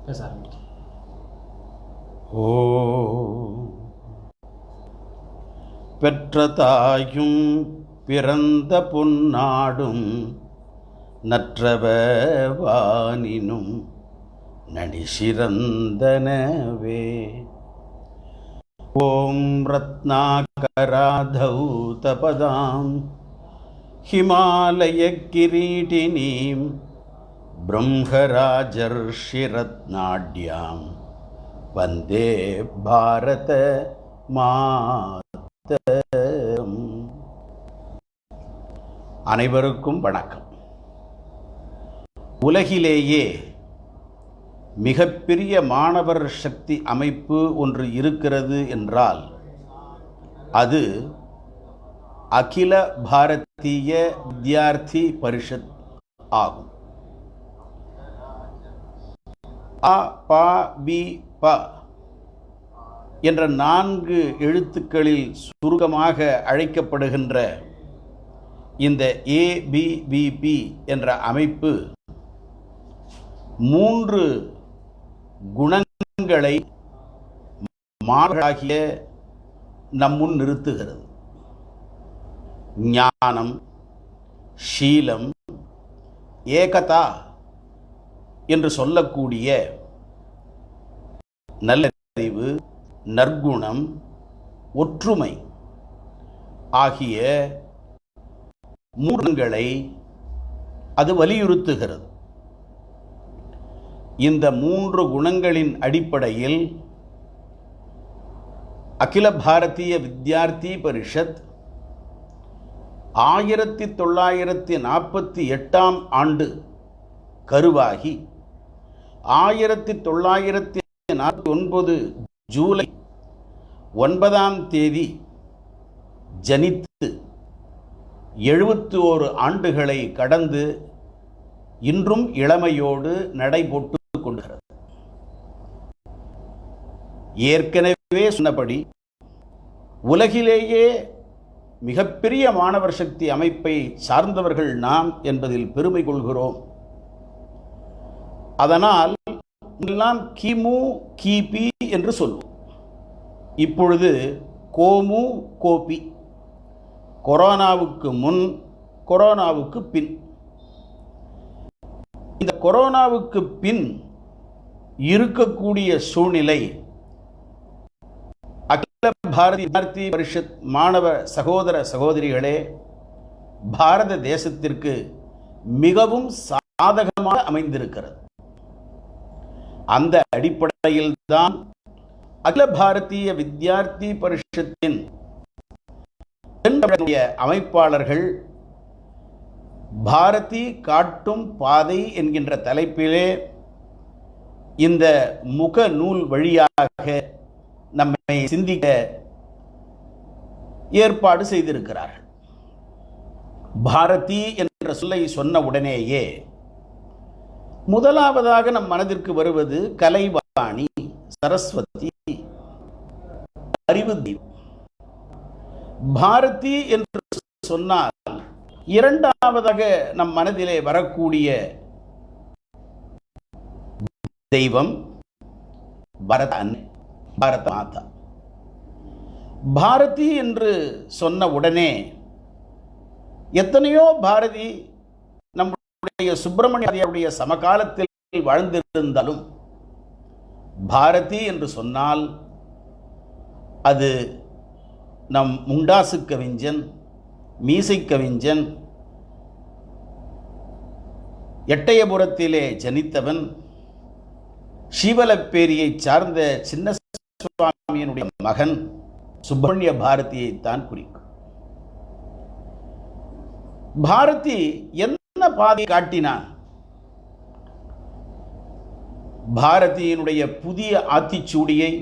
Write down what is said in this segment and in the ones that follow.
பேச ஆரம்பிக்கும். ஓ பெற்ற தாயும் பிறந்த பொன்னாடும் நற்றவ வானினும் நடிசிறந்தனவே. ஓம் ரத்னாகராதௌதபதாம் ஹிமாலய கிரீடினீம் பிரம்மராஜர்ஷிரத்நாட்யாம் வந்தே பாரத மாதரம். அனைவருக்கும் வணக்கம். உலகிலேயே மிகப்பெரிய மாணவர் சக்தி அமைப்பு ஒன்று இருக்கிறது என்றால் அது அகில பாரதிய வித்யார்த்தி பரிஷத் ஆகும். அ ப வி ப என்ற 4 எழுத்துக்களில் சுருக்கமாக அழைக்கப்படுகின்ற இந்த ஏபிவிபி என்ற அமைப்பு 3 குணங்களை மாணவர்களாகிய நம்முன் நிறுத்துகிறது. ஞானம், ஷீலம், ஏகதா என்று சொல்லக்கூடிய நல்லறிவு, நற்குணம், ஒற்றுமை ஆகிய 3 குணங்களை அது வலியுறுத்துகிறது. இந்த 3 குணங்களின் அடிப்படையில் அகில பாரதிய வித்யார்த்தி பரிஷத் 1948ஆம் ஆண்டு கருவாகி 1949 ஜூலை 9ஆம் தேதி ஜனித்து 71 ஆண்டுகளை கடந்து இன்றும் இளமையோடு நடைபோட்டு கொண்டிருக்கிறது. ஏற்கனவே சொன்னபடி உலகிலேயே மிகப்பெரிய மாணவர் சக்தி அமைப்பை சார்ந்தவர்கள் நாம் என்பதில் பெருமை கொள்கிறோம். அதனால் எல்லாம் கிமு கிபி என்று சொல்வோம். இப்பொழுது கோமு கோபி, கொரோனாவுக்கு முன், கொரோனாவுக்கு பின். இந்த கொரோனாவுக்கு பின் இருக்கக்கூடிய சூழ்நிலை அகில பாரதிய வித்யார்த்தி பரிஷத் மாணவ சகோதர சகோதரிகளே, பாரத தேசத்திற்கு மிகவும் சாதகமாக அமைந்திருக்கிறது. அந்த அடிப்படையில் தான் அகில பாரதிய வித்யார்த்தி பரிஷத்தின் அமைப்பாளர்கள் பாரதி காட்டும் பாதை என்கின்ற தலைப்பிலே இந்த முக நூல் வழியாக நம்மை சிந்திக்க ஏற்பாடு செய்திருக்கிறார்கள். பாரதி என்ற சொல்லை சொன்ன உடனேயே முதலாவதாக நம் மனதிற்கு வருவது கலைவாணி, சரஸ்வதி, அறிவு தெய்வம். பாரதி என்று சொன்னால் இரண்டாவதாக நம் மனதிலே வரக்கூடிய தெய்வம் பாரத அன்னை, பாரத மாதா. பாரதி என்று சொன்ன உடனே எத்தனையோ பாரதி நம்முடைய சுப்பிரமணிய சமகாலத்தில் வாழ்ந்திருந்தாலும் பாரதி என்று சொன்னால் அது நம் முண்டாசு கவிஞன், மீசை கவிஞன், எட்டயபுரத்திலே ஜனித்தவன், சீவலப்பேரியை சார்ந்த சின்ன சுவாமியினுடைய மகன் சுப்பிரமணிய பாரதியை தான் குறிக்கும். பாரதி என்ன பாதை காட்டினான்? பாரதியினுடைய புதிய ஆத்திச்சூடியை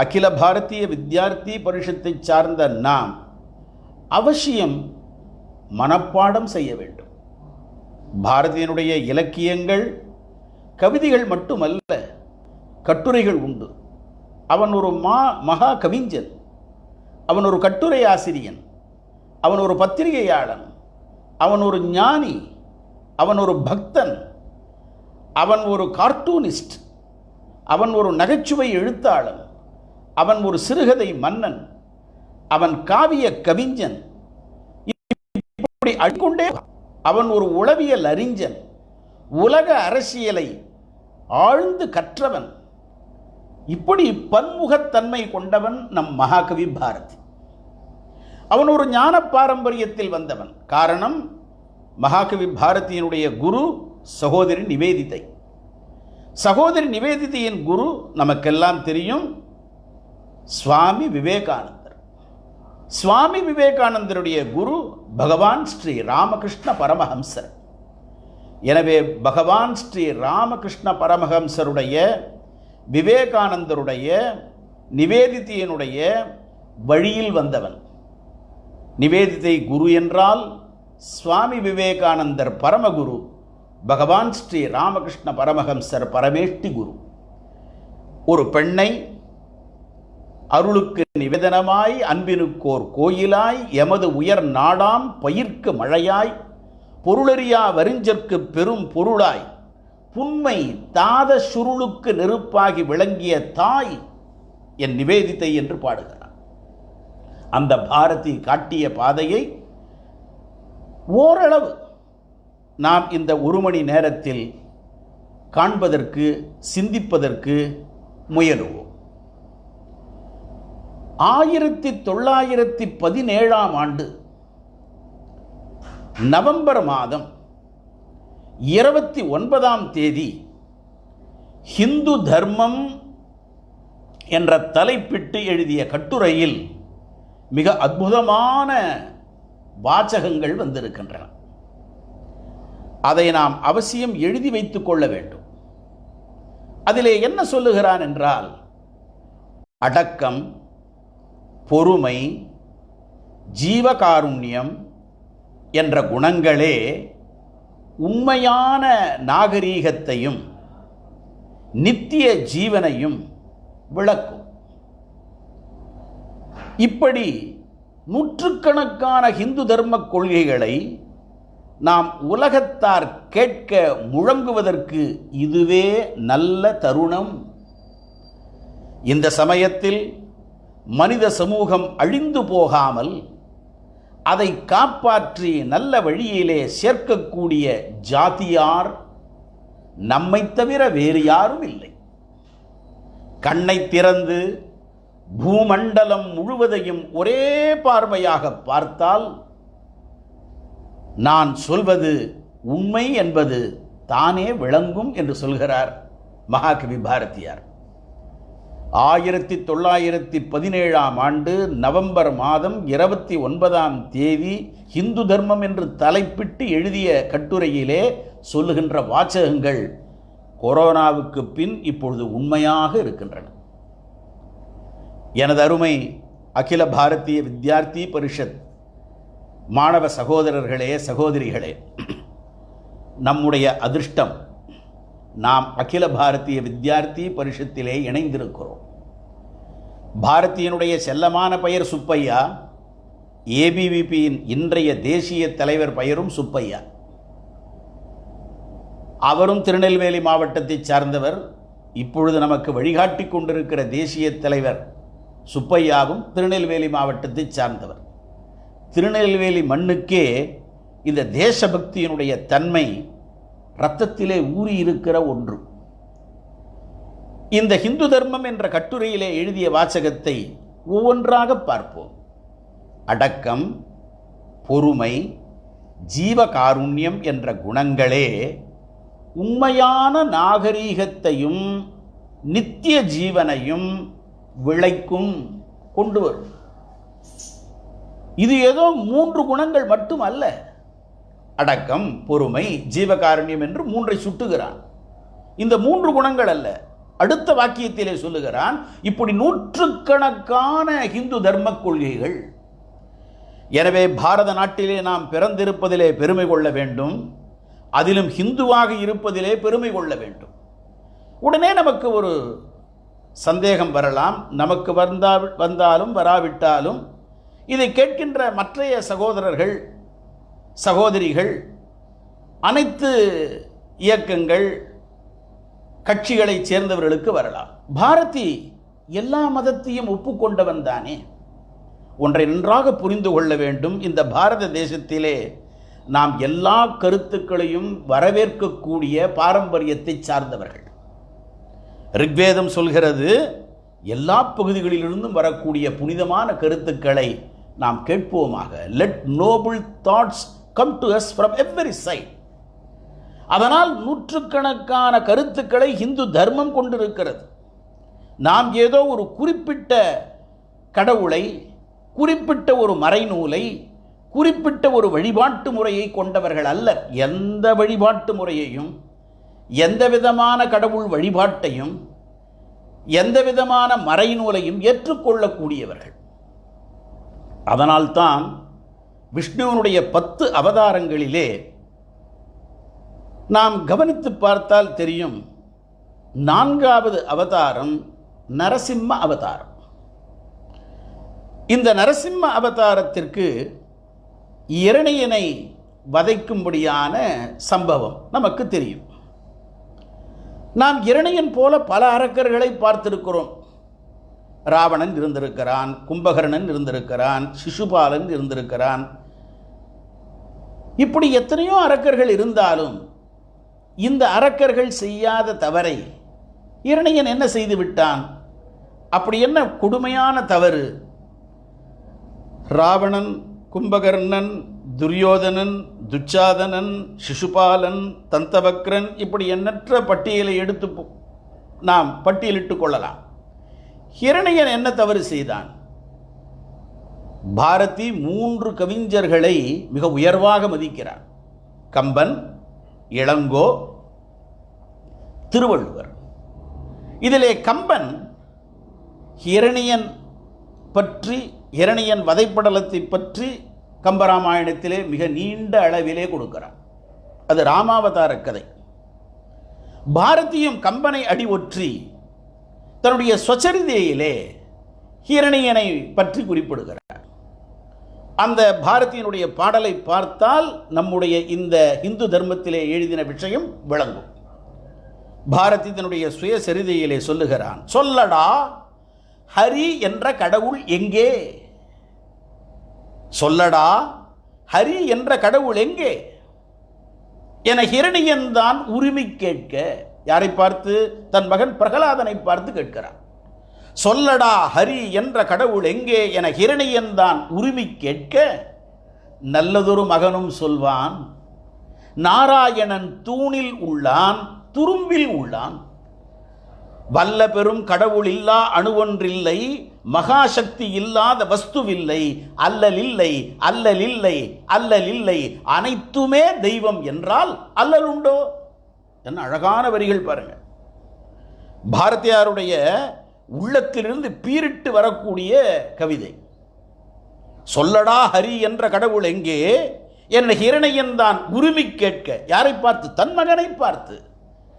அகில பாரதிய வித்யார்த்தி பரிஷத்தை சார்ந்த நாம் அவசியம் மனப்பாடம் செய்ய வேண்டும். பாரதியினுடைய இலக்கியங்கள் கவிதைகள் மட்டுமல்ல, கட்டுரைகள் உண்டு. அவன் ஒரு மகா கவிஞன், அவன் ஒரு கட்டுரை ஆசிரியன், அவன் ஒரு பத்திரிகையாளன், அவன் ஒரு ஞானி, அவன் ஒரு பக்தன், அவன் ஒரு கார்ட்டூனிஸ்ட், அவன் ஒரு நகைச்சுவை எழுத்தாளன், அவன் ஒரு சிறுகதை மன்னன், அவன் காவிய கவிஞன், இப்படி அடிக்கொண்டே அவன் ஒரு உளவியல் அறிஞன், உலக அரசியலை ஆழ்ந்து கற்றவன், இப்படி பன்முகத்தன்மை கொண்டவன் நம் மகாகவி பாரதி. அவன் ஒரு ஞான பாரம்பரியத்தில் வந்தவன். காரணம், மகாகவி பாரதியினுடைய குரு சகோதரி நிவேதிதை. சகோதரி நிவேதிதையின் குரு நமக்கெல்லாம் தெரியும், சுவாமி விவேகானந்தர். சுவாமி விவேகானந்தருடைய குரு பகவான் ஸ்ரீ ராமகிருஷ்ண பரமஹம்சர். எனவே பகவான் ஸ்ரீ ராமகிருஷ்ண பரமஹம்சருடைய, விவேகானந்தருடைய, நிவேதிதையினுடைய வழியில் வந்தவன். நிவேதிதை குரு என்றால் சுவாமி விவேகானந்தர் பரமகுரு, பகவான் ஸ்ரீ ராமகிருஷ்ண பரமஹம்சர் பரமேஷ்டி குரு. ஒரு பெண்ணை அருளுக்கு நிவேதனமாய், அன்பினுக்கோர் கோயிலாய், எமது உயர் நாடாம் பயிர்க்கு மழையாய், பொருளறியா வரிஞ்சற்கு பெரும் பொருளாய், புன்மை தாத சுருளுக்கு நெருப்பாகி விளங்கிய தாய் என் நிவேதிதை என்று பாடுகிறார். அந்த பாரதி காட்டிய பாதையை ஓரளவு நாம் இந்த ஒரு மணி நேரத்தில் காண்பதற்கு, சிந்திப்பதற்கு முயலுவோம். 1917 ஆண்டு நவம்பர் மாதம் 29ஆம் தேதி ஹிந்து தர்மம் என்ற தலைப்பிட்டு எழுதிய கட்டுரையில் மிக அற்புதமான வாசகங்கள் வந்திருக்கின்றன. அதை நாம் அவசியம் எழுதி வைத்துக் கொள்ள வேண்டும். அதிலே என்ன சொல்லுகிறான் என்றால், அடக்கம், பொறுமை, ஜீவகாருண்யம் என்ற குணங்களே உண்மையான நாகரீகத்தையும் நித்திய ஜீவனையும் விளக்கும். இப்படி நூற்றுக்கணக்கான இந்து தர்ம கொள்கைகளை நாம் உலகத்தார் கேட்க முழங்குவதற்கு இதுவே நல்ல தருணம். இந்த சமயத்தில் மனித சமூகம் அழிந்து போகாமல் அதை காப்பாற்றி நல்ல வழியிலே சேர்க்கக்கூடிய ஜாதியார் நம்மை தவிர வேறு யாரும் இல்லை. கண்ணை திறந்து பூமண்டலம் முழுவதையும் ஒரே பார்வையாக பார்த்தால் நான் சொல்வது உண்மை என்பது தானே விளங்கும் என்று சொல்கிறார் மகாகவி பாரதியார். 1917ஆம் ஆண்டு நவம்பர் மாதம் 29ஆம் தேதி ஹிந்து தர்மம் என்று தலைப்பிட்டு எழுதிய கட்டுரையிலே சொல்லுகின்ற வாசகங்கள் கொரோனாவுக்கு பின் இப்பொழுது உண்மையாக இருக்கின்றன. எனது அருமை அகில பாரதிய வித்யார்த்தி பரிஷத் மாணவ சகோதரர்களே, சகோதரிகளே, நம்முடைய அதிர்ஷ்டம், நாம் அகில பாரதிய வித்யார்த்தி பரிஷத்திலே இணைந்திருக்கிறோம். பாரதியினுடைய செல்லமான பெயர் சுப்பையா. ஏபிவிபியின் இன்றைய தேசிய தலைவர் பெயரும் சுப்பையா. அவரும் திருநெல்வேலி மாவட்டத்தை சார்ந்தவர். இப்பொழுது நமக்கு வழிகாட்டி கொண்டிருக்கிற தேசிய தலைவர் சுப்பையாவும் திருநெல்வேலி மாவட்டத்தை சார்ந்தவர். திருநெல்வேலி மண்ணுக்கே இந்த தேசபக்தியினுடைய தன்மை இரத்தத்திலே ஊறியிருக்கிற ஒன்று. இந்த ஹிந்து தர்மம் என்ற கட்டுரையிலே எழுதிய வாசகத்தை ஒவ்வொன்றாக பார்ப்போம். அடக்கம், பொறுமை, ஜீவகாருண்யம் என்ற குணங்களே உண்மையான நாகரீகத்தையும் நித்திய ஜீவனையும் விளைக்கும், கொண்டு வரும். இது ஏதோ 3 குணங்கள் மட்டும் அல்ல. அடக்கம், பொறுமை, ஜீவகாருண்யம் என்று 3ஐ சுட்டுகிறான். இந்த 3 குணங்கள் அல்ல. அடுத்த வாக்கியத்திலே சொல்லுகிறான், இப்படி நூற்றுக்கணக்கான ஹிந்து தர்ம கொள்கைகள். எனவே பாரத நாட்டிலே நாம் பிறந்திருப்பதிலே பெருமை கொள்ள வேண்டும். அதிலும் ஹிந்துவாக இருப்பதிலே பெருமை கொள்ள வேண்டும். உடனே நமக்கு ஒரு சந்தேகம் வரலாம். நமக்கு வந்தாலும் வராவிட்டாலும் இதை கேட்கின்ற மற்றைய சகோதரர்கள், சகோதரிகள் அனைத்து இயக்கங்கள் கட்சிகளைச் சேர்ந்தவர்களுக்கு வரலாம். பாரதி எல்லா மதத்தையும் ஒப்புக்கொண்டவன் தானே. ஒன்றை நன்றாக புரிந்து கொள்ள வேண்டும். இந்த பாரத தேசத்திலே நாம் எல்லா கருத்துக்களையும் வரவேற்கக்கூடிய பாரம்பரியத்தை சார்ந்தவர்கள். ரிக்வேதம் சொல்கிறது, எல்லா பகுதிகளிலிருந்தும் வரக்கூடிய புனிதமான கருத்துக்களை நாம் கேட்போமாக. Let noble thoughts come to us from every side. அதனால் நூற்றுக்கணக்கான கருத்துக்களை இந்து தர்மம் கொண்டிருக்கிறது. நாம் ஏதோ ஒரு குறிப்பிட்ட கடவுளை, குறிப்பிட்ட ஒரு மறைநூலை, குறிப்பிட்ட ஒரு வழிபாட்டு முறையை கொண்டவர்கள் அல்ல. எந்த வழிபாட்டு முறையையும், எந்த விதமான கடவுள் வழிபாட்டையும், எந்த விதமான மறைநூலையும் ஏற்றுக்கொள்ளக்கூடியவர்கள். அதனால்தான் விஷ்ணுவனுடைய 10 அவதாரங்களிலே நாம் கவனித்து பார்த்தால் தெரியும், 4வது அவதாரம் நரசிம்ம அவதாரம். இந்த நரசிம்ம அவதாரத்திற்கு இரணியனை வதைக்கும்படியான சம்பவம் நமக்கு தெரியும். நாம் இரணியன் போல பல அரக்கர்களை பார்த்திருக்கிறோம். ராவணன் இருந்திருக்கிறான், கும்பகர்ணன் இருந்திருக்கிறான், சிசுபாலன் இருந்திருக்கிறான். இப்படி எத்தனையோ அரக்கர்கள் இருந்தாலும் இந்த அரக்கர்கள் செய்யாத தவறை இரணியன் என்ன செய்து விட்டான்? அப்படி என்ன கொடுமையான தவறு? ராவணன், கும்பகர்ணன், துரியோதனன், துச்சாதனன், சிசுபாலன், தந்தவக்ரன், இப்படி எண்ணற்ற பட்டியலை எடுத்து நாம் பட்டியலிட்டுக் கொள்ளலாம். இரணியன் என்ன தவறு செய்தான்? பாரதி 3 கவிஞர்களை மிக உயர்வாக மதிக்கிறார். கம்பன், இளங்கோ, திருவள்ளுவர். இதிலே கம்பன் இரணியன் பற்றி, இரணியன் வதைப்படலத்தை பற்றி கம்பராமாயணத்திலே மிக நீண்ட அளவிலே கொடுக்கிறார். அது ராமாவதார கதை. பாரதியும் கம்பனை அடி ஒற்றி தன்னுடைய சுவச்சரிதையிலே இரணியனை பற்றி குறிப்பிடுகிறார். அந்த பாரதியினுடைய பாடலை பார்த்தால் நம்முடைய இந்த இந்து தர்மத்திலே எழுதின விஷயம் விளங்கும். பாரதி தன்னுடைய சுயசரிதையிலே சொல்லுகிறான், சொல்லடா ஹரி என்ற கடவுள் எங்கே? சொல்லடா ஹரி என்ற கடவுள் எங்கே என இரணியன் தான் உரிமை கேட்க. யாரை பார்த்து? தன் மகன் பிரகலாதனை பார்த்து கேட்கிறார். சொல்லடா ஹரி என்ற கடவுள் எங்கே என இரணியன் தான் உரிமை கேட்க, நல்லதொரு மகனும் சொல்வான், நாராயணன் தூணில் உள்ளான், துரும்பில் உள்ளான். வல்ல பெரும் கடவுள் இல்லா அணுவொன்றில்லை, மகாசக்தி இல்லாத வஸ்துவில்லை, அல்லலில்லை அல்லலில்லை அல்லலில்லை, அனைத்துமே தெய்வம் என்றால் அல்லலுண்டோ? என்ன அழகான வரிகள் பாருங்க. பாரதியாருடைய உள்ளத்திலிருந்து பீரிட்டு வரக்கூடிய கவிதை. சொல்லடா ஹரி என்ற கடவுள் எங்கே என இரணியன் தான் உரிமை கேட்க. யாரை பார்த்து? தன் மகனை பார்த்து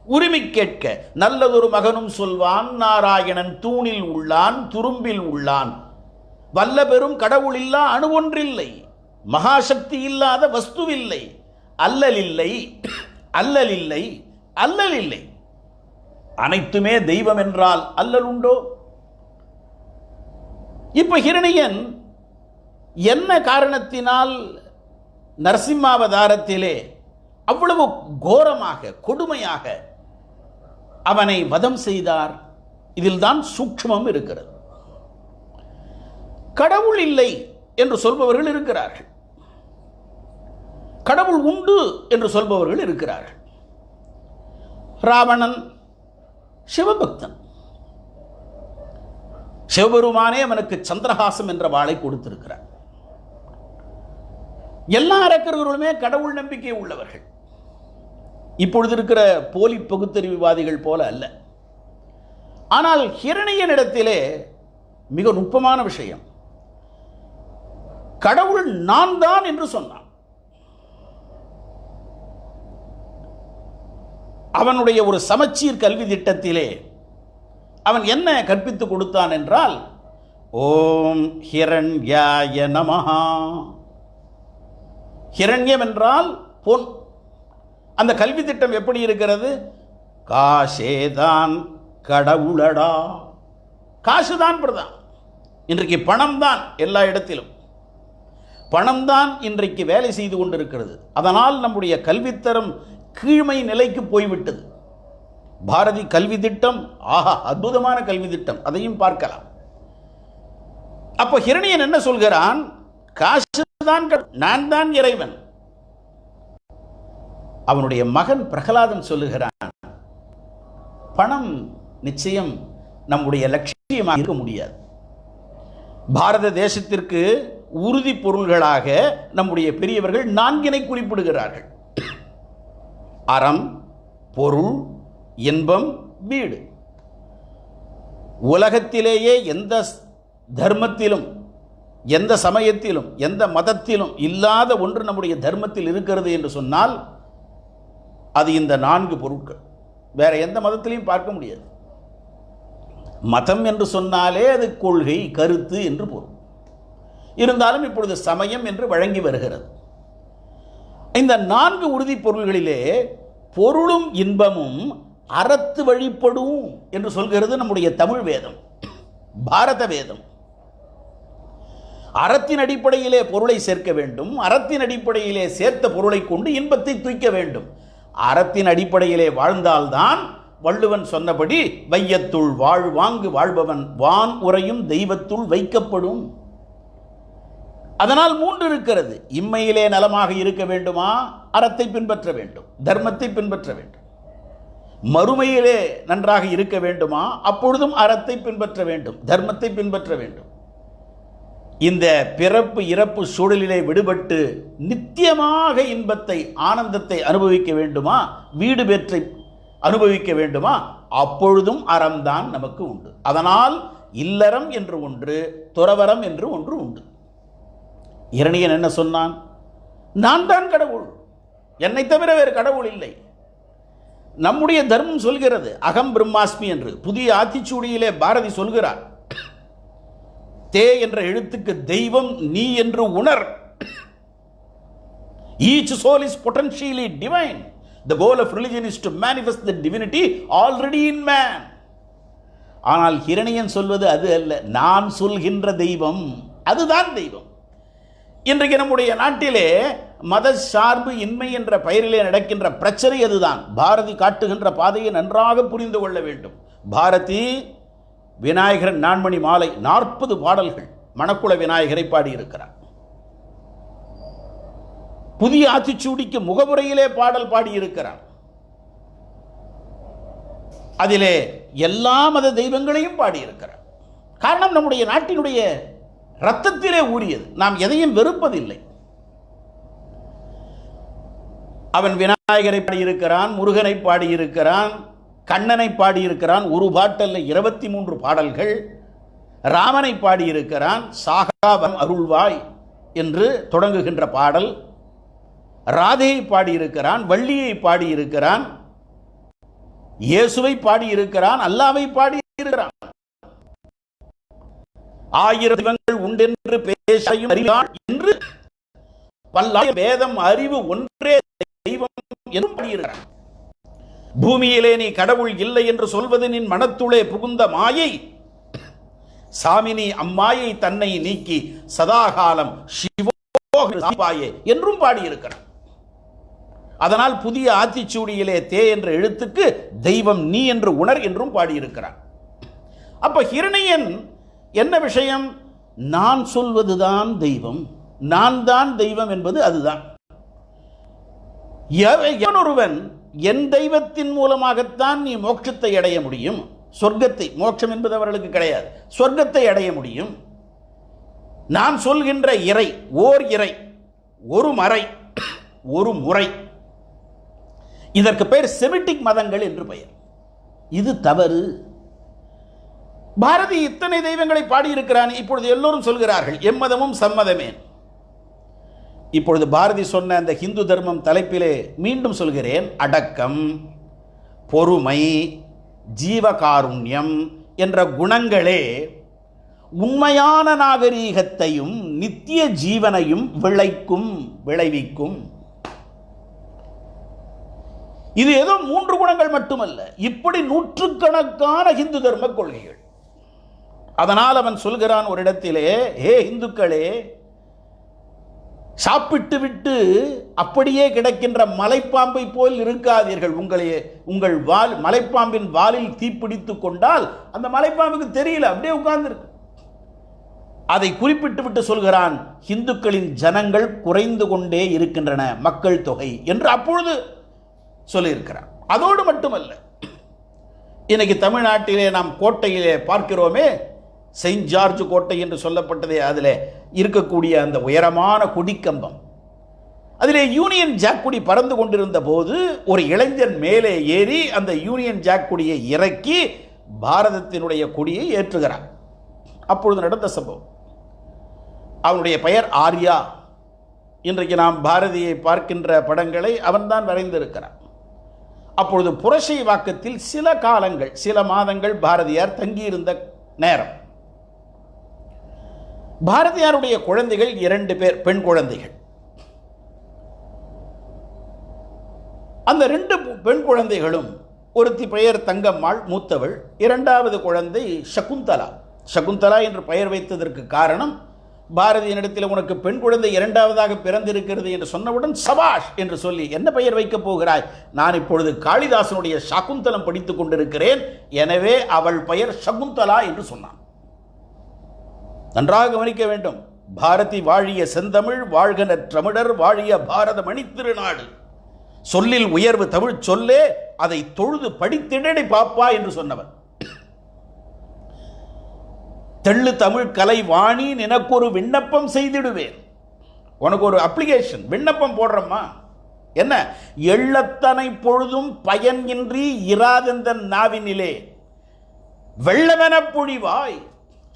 உரிமை கேட்க. நல்லதொரு மகனும் சொல்வான், நாராயணன் தூணில் உள்ளான், துரும்பில் உள்ளான். வல்ல பெரும் கடவுள் இல்லா அணுவொன்றில்லை, மகாசக்தி இல்லாத வஸ்துவில்லை, அல்லலில்லை அல்லலில்லை அல்லலில்லை, அனைத்துமே தெய்வம் என்றால் அல்லல் உண்டோ? இப்ப இரணியன் என்ன காரணத்தினால் நரசிம்மாவதாரத்திலே அவ்வளவு கோரமாக, கொடுமையாக அவனை வதம் செய்தார்? இதில் தான் சூக்ஷ்மம் இருக்கிறது. கடவுள் இல்லை என்று சொல்பவர்கள் இருக்கிறார்கள், கடவுள் உண்டு என்று சொல்பவர்கள் இருக்கிறார்கள். ராவணன் சிவபக்தன். சிவபெருமானே அவனுக்கு சந்திரஹாசம் என்ற வாளை கொடுத்திருக்கிறார். எல்லா அரக்கர்களுமே கடவுள் நம்பிக்கை உள்ளவர்கள். இப்பொழுது இருக்கிற போலி பகுத்தறிவுவாதிகள் போல அல்ல. ஆனால் இரணியனிடத்திலே மிக நுட்பமான விஷயம், கடவுள் நான் தான் என்று சொன்னான். அவனுடைய ஒரு சமச்சீர் கல்வி திட்டத்திலே அவன் என்ன கற்பித்துக் கொடுத்தான் என்றால், ஓம் ஹிரண்யாய நமஹா. ஹிரண்யம் என்றால் பொன், அந்த கல்வி திட்டம் எப்படி இருக்கிறது? காசேதான் கடவுளடா. காசுதான் பிரதான். இன்றைக்கு பணம் தான் எல்லா இடத்திலும். பணம் தான் இன்றைக்கு வேலை செய்து கொண்டிருக்கிறது. அதனால் நம்முடைய கல்வித்தரம் கீழ்மை நிலைக்கு போய்விட்டது. பாரதி கல்வி திட்டம், ஆஹா, அற்புதமான கல்வி திட்டம், அதையும் பார்க்கலாம். அப்போ ஹிரணியன் என்ன சொல்கிறான்? காசு தான், நான் தான் இறைவன். அவனுடைய மகன் பிரகலாதன் சொல்லுகிறான், பணம் நிச்சயம் நம்முடைய லட்சியமாக இருக்க முடியாது. பாரத தேசத்திற்கு உறுதி பொருள்களாக நம்முடைய பெரியவர்கள் 4 குறிப்பிடுகிறார்கள்: அறம், பொருள், இன்பம், வீடு. உலகத்திலேயே எந்த தர்மத்திலும், எந்த சமயத்திலும், எந்த மதத்திலும் இல்லாத ஒன்று நம்முடைய தர்மத்தில் இருக்கிறது என்று சொன்னால் அது இந்த 4 பொருட்கள். வேற எந்த மதத்திலையும் பார்க்க முடியாது. மதம் என்று சொன்னாலே அது கொள்கை, கருத்து என்று பொருள். இருந்தாலும் இப்பொழுது சமயம் என்று வழங்கி வருகிறது. இந்த 4 உறுதி பொருள்களிலே பொருளும் இன்பமும் அறத்து வழிபடும் என்று சொல்கிறது நம்முடைய தமிழ் வேதம், பாரத வேதம். அறத்தின் அடிப்படையிலே பொருளை சேர்க்க வேண்டும். அறத்தின் அடிப்படையிலே சேர்த்த பொருளை கொண்டு இன்பத்தை தூய்க்க வேண்டும். அறத்தின் அடிப்படையிலே வாழ்ந்தால்தான் வள்ளுவன் சொன்னபடி வையத்துள் வாழ்வாங்கு வாழ்பவன் வான் உரையும் தெய்வத்துள் வைக்கப்படும். அதனால் 3 இருக்கிறது. இம்மையிலே நலமாக இருக்க வேண்டுமா? அறத்தை பின்பற்ற வேண்டும், தர்மத்தை பின்பற்ற வேண்டும். மறுமையிலே நன்றாக இருக்க வேண்டுமா? அப்பொழுதும் அறத்தை பின்பற்ற வேண்டும், தர்மத்தை பின்பற்ற வேண்டும். இந்த பிறப்பு இறப்பு சூழலிலே விடுபட்டு நித்தியமாக இன்பத்தை, ஆனந்தத்தை அனுபவிக்க வேண்டுமா? வீடு பெற்றை அனுபவிக்க வேண்டுமா? அப்பொழுதும் அறம்தான் நமக்கு உண்டு. அதனால் இல்லறம் என்று ஒன்று, துறவரம் என்று ஒன்று உண்டு. இரணியன் என்ன சொன்னான்? நான் தான் கடவுள், என்னை தவிர வேறு கடவுள் இல்லை. நம்முடைய தர்மம் சொல்கிறது அகம் பிரம்மாஸ்மி என்று. புதிய ஆத்திச்சூடியிலே பாரதி சொல்கிறார், தே என்ற எழுத்துக்கு தெய்வம் நீ என்று உணர். Each soul is potentially divine. The goal of religion is to manifest the divinity already in man. ஆனால் ஹிரணியன் சொல்வது அது அல்ல. நான் சொல்கின்ற தெய்வம் அதுதான் தெய்வம். இன்றைக்கு நம்முடைய நாட்டிலே மத சார்பு இன்மை என்ற பெயரிலே நடக்கின்ற பிரச்சனை அதுதான். பாரதி காட்டுகின்ற பாதையை நன்றாக புரிந்து கொள்ள வேண்டும். பாரதி விநாயகர் நான்மணி மாலை 40 பாடல்கள் மணக்குள விநாயகரை பாடியிருக்கிறார். புதிய ஆத்திச்சூடிக்கு முகமுறையிலே பாடல் பாடியிருக்கிறார். அதிலே எல்லா மத தெய்வங்களையும் பாடியிருக்கிறார். காரணம் நம்முடைய நாட்டினுடைய இரத்தத்திலே ஊறியது. நாம் எதையும் வெறுப்பதில்லை. அவன் விநாயகரை பாடியிருக்கிறான், முருகனை பாடியிருக்கிறான், கண்ணனை பாடியிருக்கிறான். ஒரு பாட்டல்ல 23 பாடல்கள். ராமனை பாடியிருக்கிறான். சாகாவம் அருள்வாய் என்று தொடங்குகின்ற பாடல். ராதையை பாடியிருக்கிறான், வள்ளியை பாடியிருக்கிறான், இயேசுவை பாடியிருக்கிறான், அல்லாவை பாடியிருக்கிறான். 1000 தெய்வங்கள் உண்டென்று பேசையும் அறிவான் என்று பல்லாயிரம் வேதம் அறிவு ஒன்றே தெய்வம் என்று பாடியிருக்கிறான். பூமியிலே நீ கடவுள் இல்லை என்று சொல்வது நின் மனத்துளே புகுந்த மாயை. சாமினி அம்மாயை தன்னை நீக்கி சதாகாலம் சிவோபாயே என்றும் பாடியிருக்கிறான். அதனால் புதிய ஆத்திச்சூடியிலே தே என்ற எழுத்துக்கு தெய்வம் நீ என்று உணர் என்றும் பாடியிருக்கிறான். அப்ப ஹிரணியன் என்ன விஷயம்? நான் சொல்வதுதான் தெய்வம், நான் தான் தெய்வம் என்பது அதுதான். எவனொருவன் என் தெய்வத்தின் மூலமாகத்தான் நீ மோட்சத்தை அடைய முடியும், சொர்க்கத்தை, மோட்சம் என்பது அவர்களுக்கு கிடையாது, சொர்க்கத்தை அடைய முடியும். நான் சொல்கின்ற இறை ஓர் இறை, ஒரு மறை, ஒரு முறை. இதற்கு பெயர் செமிட்டிக் மதங்கள் என்று பெயர். இது தவறு. பாரதி இத்தனை தெய்வங்களை பாடியிருக்கிறான். இப்பொழுது எல்லோரும் சொல்கிறார்கள் எம்மதமும் சம்மதமே. இப்பொழுது பாரதி சொன்ன அந்த ஹிந்து தர்மம் தலைப்பிலே மீண்டும் சொல்கிறேன். அடக்கம், பொறுமை, ஜீவகாருண்யம் என்ற குணங்களே உண்மையான நாகரீகத்தையும் நித்திய ஜீவனையும் விளைவிக்கும். இது ஏதோ 3 குணங்கள் மட்டுமல்ல, இப்படி நூற்றுக்கணக்கான இந்து தர்ம கொள்கைகள். அதனால் அவன் சொல்கிறான் ஒரு இடத்திலே, ஏ இந்துக்களே, சாப்பிட்டு விட்டு அப்படியே கிடக்கின்ற மலைப்பாம்பை போல் இருக்காதீர்கள். உங்கள் மலைப்பாம்பின் வாலில் தீப்பிடித்து கொண்டால் அந்த மலைப்பாம்புக்கு தெரியல, அப்படியே உட்கார்ந்துருக்கு. அதை குறிப்பிட்டு விட்டு சொல்கிறான், இந்துக்களின் ஜனங்கள் குறைந்து கொண்டே இருக்கின்றன, மக்கள் தொகை என்று அப்பொழுது சொல்லியிருக்கிறான். அதோடு மட்டுமல்ல, இன்னைக்கு தமிழ்நாட்டிலே நாம் கோட்டையிலே பார்க்கிறோமே, செயின்ட் ஜார்ஜ் கோட்டை என்று சொல்லப்பட்டதே, அதில் இருக்கக்கூடிய அந்த உயரமான கொடிக்கம்பம், அதிலே யூனியன் ஜாக் கொடி பறந்து கொண்டிருந்த போது ஒரு இளைஞன் மேலே ஏறி அந்த யூனியன் ஜாக் கொடியை இறக்கி பாரதத்தினுடைய கொடியை ஏற்றுகிறான். அப்பொழுது நடந்த சம்பவம். அவனுடைய பெயர் ஆர்யா. இன்றைக்கு நாம் பாரதியை பார்க்கின்ற படங்களை அவன்தான் வரைந்திருக்கிறான். அப்பொழுது புரசைவாக்கத்தில் சில காலங்கள், சில மாதங்கள் பாரதியார் தங்கியிருந்த நேரம். பாரதியாருடைய குழந்தைகள் 2 பேர், பெண் குழந்தைகள். அந்த 2 பெண் குழந்தைகளும், ஒருத்தி பெயர் தங்கம்மாள், மூத்தவள். 2வது குழந்தை சகுந்தலா. சகுந்தலா என்று பெயர் வைத்ததற்கு காரணம், பாரதியினிடத்தில் உனக்கு பெண் குழந்தை 2வதாக பிறந்திருக்கிறது என்று சொன்னவுடன் சபாஷ் என்று சொல்லி, என்ன பெயர் வைக்கப் போகிறாய்? நான் இப்பொழுது காளிதாசனுடைய சகுந்தலம் படித்துக் கொண்டிருக்கிறேன், எனவே அவள் பெயர் சகுந்தலா என்று சொன்னான். நன்றாக கவனிக்க வேண்டும். பாரதி வாழிய செந்தமிழ், வாழ்க நற்றமிழர், வாழிய பாரத மணித்திருநாடு. சொல்லில் உயர்வு தமிழ் சொல்லே, அதை தொழுது படித்திடடி பாப்பா என்று சொன்னவன். தெள்ளு தமிழ் கலை வாணி, நினக்கு ஒரு விண்ணப்பம் செய்திடுவேன். உனக்கு ஒரு அப்ளிகேஷன், விண்ணப்பம் போடுறம்மா. என்ன? எள்ளத்தனை பொழுதும் பயன் இன்றி இராதெந்த நாவினிலே வெள்ளமென பொழிவாய்,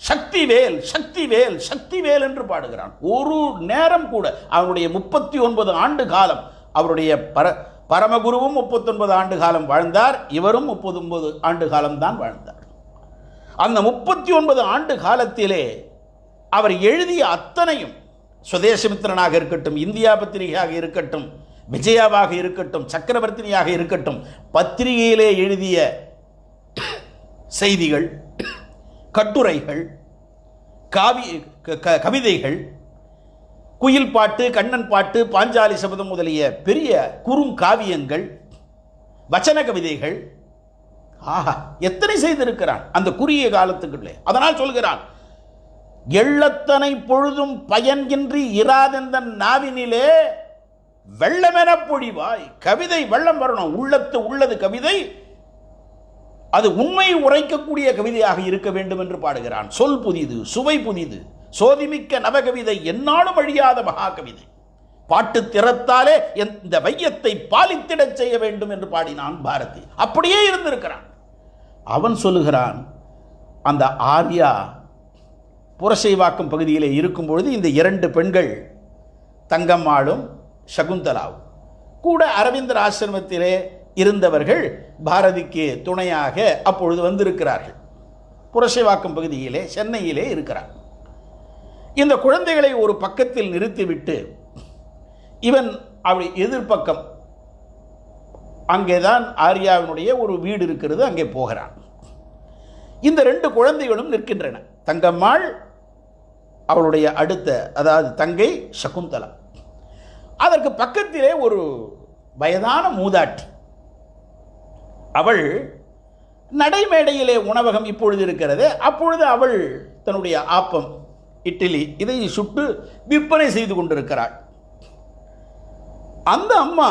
சக்திவேல் சக்திவேல் சக்திவேல் என்று பாடுகிறான். ஒரு நேரம் கூட அவருடைய 39 ஆண்டு காலம், அவருடைய பரமகுருவும் 39 ஆண்டு காலம் வாழ்ந்தார், இவரும் 39 ஆண்டு காலம் தான் வாழ்ந்தார். அந்த 39 ஆண்டு காலத்திலே அவர் எழுதிய அத்தனையும், சுதேசமித்திரனாக இருக்கட்டும், இந்தியா பத்திரிகையாக இருக்கட்டும், விஜயாவாக இருக்கட்டும், சக்கரவர்த்தினியாக இருக்கட்டும், பத்திரிகையிலே எழுதிய செய்திகள், கட்டுரைகள், கவிதைகள், குயில் பாட்டு, கண்ணன் பாட்டு, பாஞ்சாலி சபதம் முதலிய பெரிய குறுங்காவியங்கள், வச்சன கவிதைகள், ஆஹா எத்தனை செய்திருக்கிறான் அந்த குறுகிய காலத்துக்குள்ளே. அதனால் சொல்கிறான், எள்ளத்தனை பொழுதும் பயன்கின்றி இராதெந்த நாவினிலே வெள்ளமென பொழிவாய். கவிதை வெள்ளம் வரணும், உள்ளது கவிதை, அது உண்மை உரைக்கக்கூடிய கவிதையாக இருக்க வேண்டும் என்று பாடுகிறான். சொல் புதிது, சுவை புதிது, சோதிமிக்க நவகவிதை, என்னாலும் அழியாத மகா கவிதை, பாட்டு திறத்தாலே இந்த வையத்தை பாலித்திடச் செய்ய வேண்டும் என்று பாடினான் பாரதி. அப்படியே இருந்திருக்கிறான். அவன் சொல்லுகிறான், அந்த ஆர்யா புரசைவாக்கம் பகுதியிலே இருக்கும் பொழுது இந்த 2 பெண்கள், தங்கம்மாளும் சகுந்தலாவும் கூட அரவிந்தர் ஆசிரமத்திலே இருந்தவர்கள் பாரதிக்கு துணையாக அப்பொழுது வந்திருக்கிறார்கள். புரசைவாக்கம் பகுதியிலே, சென்னையிலே இருக்கிறார். இந்த குழந்தைகளை ஒரு பக்கத்தில் நிறுத்திவிட்டு இவன் அப்படி எதிர்பக்கம், அங்கேதான் ஆர்யாவினுடைய ஒரு வீடு இருக்கிறது, அங்கே போகிறான். இந்த 2 குழந்தைகளும் நிற்கின்றன. தங்கம்மாள், அவளுடைய அடுத்த, அதாவது தங்கை சகுந்தலா. அதற்கு பக்கத்திலே ஒரு வயதான மூதாட்டி. அவள் நடைமேடையிலே உணவகம் இப்பொழுது இருக்கிறது, அப்பொழுது அவள் தன்னுடைய ஆப்பம், இட்லி இதை சுட்டு விற்பனை செய்து கொண்டிருக்கிறாள். அந்த அம்மா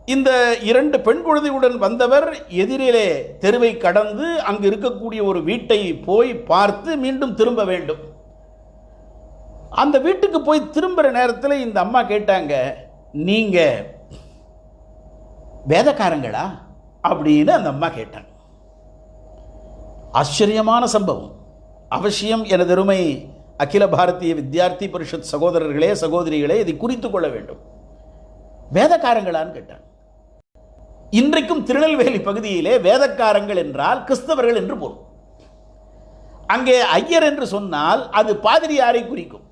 இந்த 2 பெண் குழந்தையுடன் வந்தவர் எதிரிலே தெருவை கடந்து அங்கு இருக்கக்கூடிய ஒரு வீட்டை போய் பார்த்து மீண்டும் திரும்ப வேண்டும். அந்த வீட்டுக்கு போய் திரும்புகிற நேரத்தில் இந்த அம்மா கேட்டாங்க, நீங்க வேதக்காரங்களா அப்படின்னு அந்த அம்மா கேட்டாங்க. ஆச்சரியமான சம்பவம். அவசியம் எனதருமை அகில பாரதிய வித்யார்த்தி பரிஷத் சகோதரர்களே, சகோதரிகளே, இதை குறித்து கொள்ள வேண்டும். வேதக்காரங்களான்னு கேட்டாங்க. இன்றைக்கும் திருநெல்வேலி பகுதியிலே வேதக்காரங்கள் என்றால் கிறிஸ்தவர்கள் என்று பொருள். அங்கே ஐயர் என்று சொன்னால் அது பாதிரியாரை குறிக்கும்.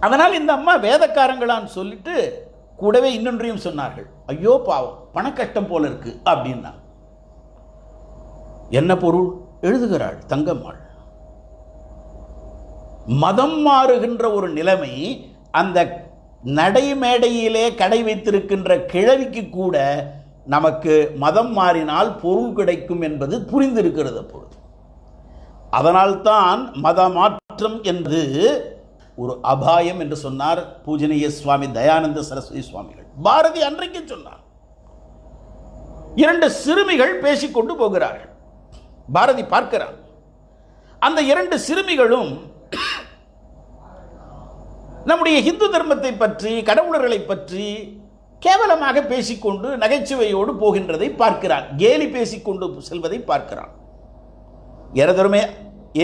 அதனால் இந்த அம்மா வேதக்காரங்களான்னு சொல்லிட்டு கூடவே இன்னொன்றையும் சொன்னார்கள். ஐயோ பாவம், பண கஷ்டம் போல இருக்கு அப்படின்னா. என்ன பொருள்? எழுதுகிறாள் தங்கம்மாள். மதம் மாறுகின்ற ஒரு நிலைமை அந்த நடைமேடையிலே கடை வைத்திருக்கின்ற கிழவிக்கு கூட நமக்கு மதம் மாறினால் பொருள் கிடைக்கும் என்பது புரிந்திருக்கிறது அப்பொழுது. அதனால்தான் மத மாற்றம் என்பது ஒரு அபாயம் என்று சொன்னார் பூஜனீய சுவாமி தயானந்த சரஸ்வதி சுவாமிகள். பாரதி அன்றைக்கு சொன்னார். 2 சிறுமிகள் பேசிக்கொண்டு போகிறார்கள். பாரதி பார்க்கிறார். அந்த 2 சிறுமிகளும் நம்முடைய இந்து தர்மத்தை பற்றி, கடவுளர்களை பற்றி கேவலமாக பேசிக்கொண்டு நகைச்சுவையோடு போகின்றதை பார்க்கிறான். கேலி பேசிக்கொண்டு செல்வதை பார்க்கிறான். எனதருமே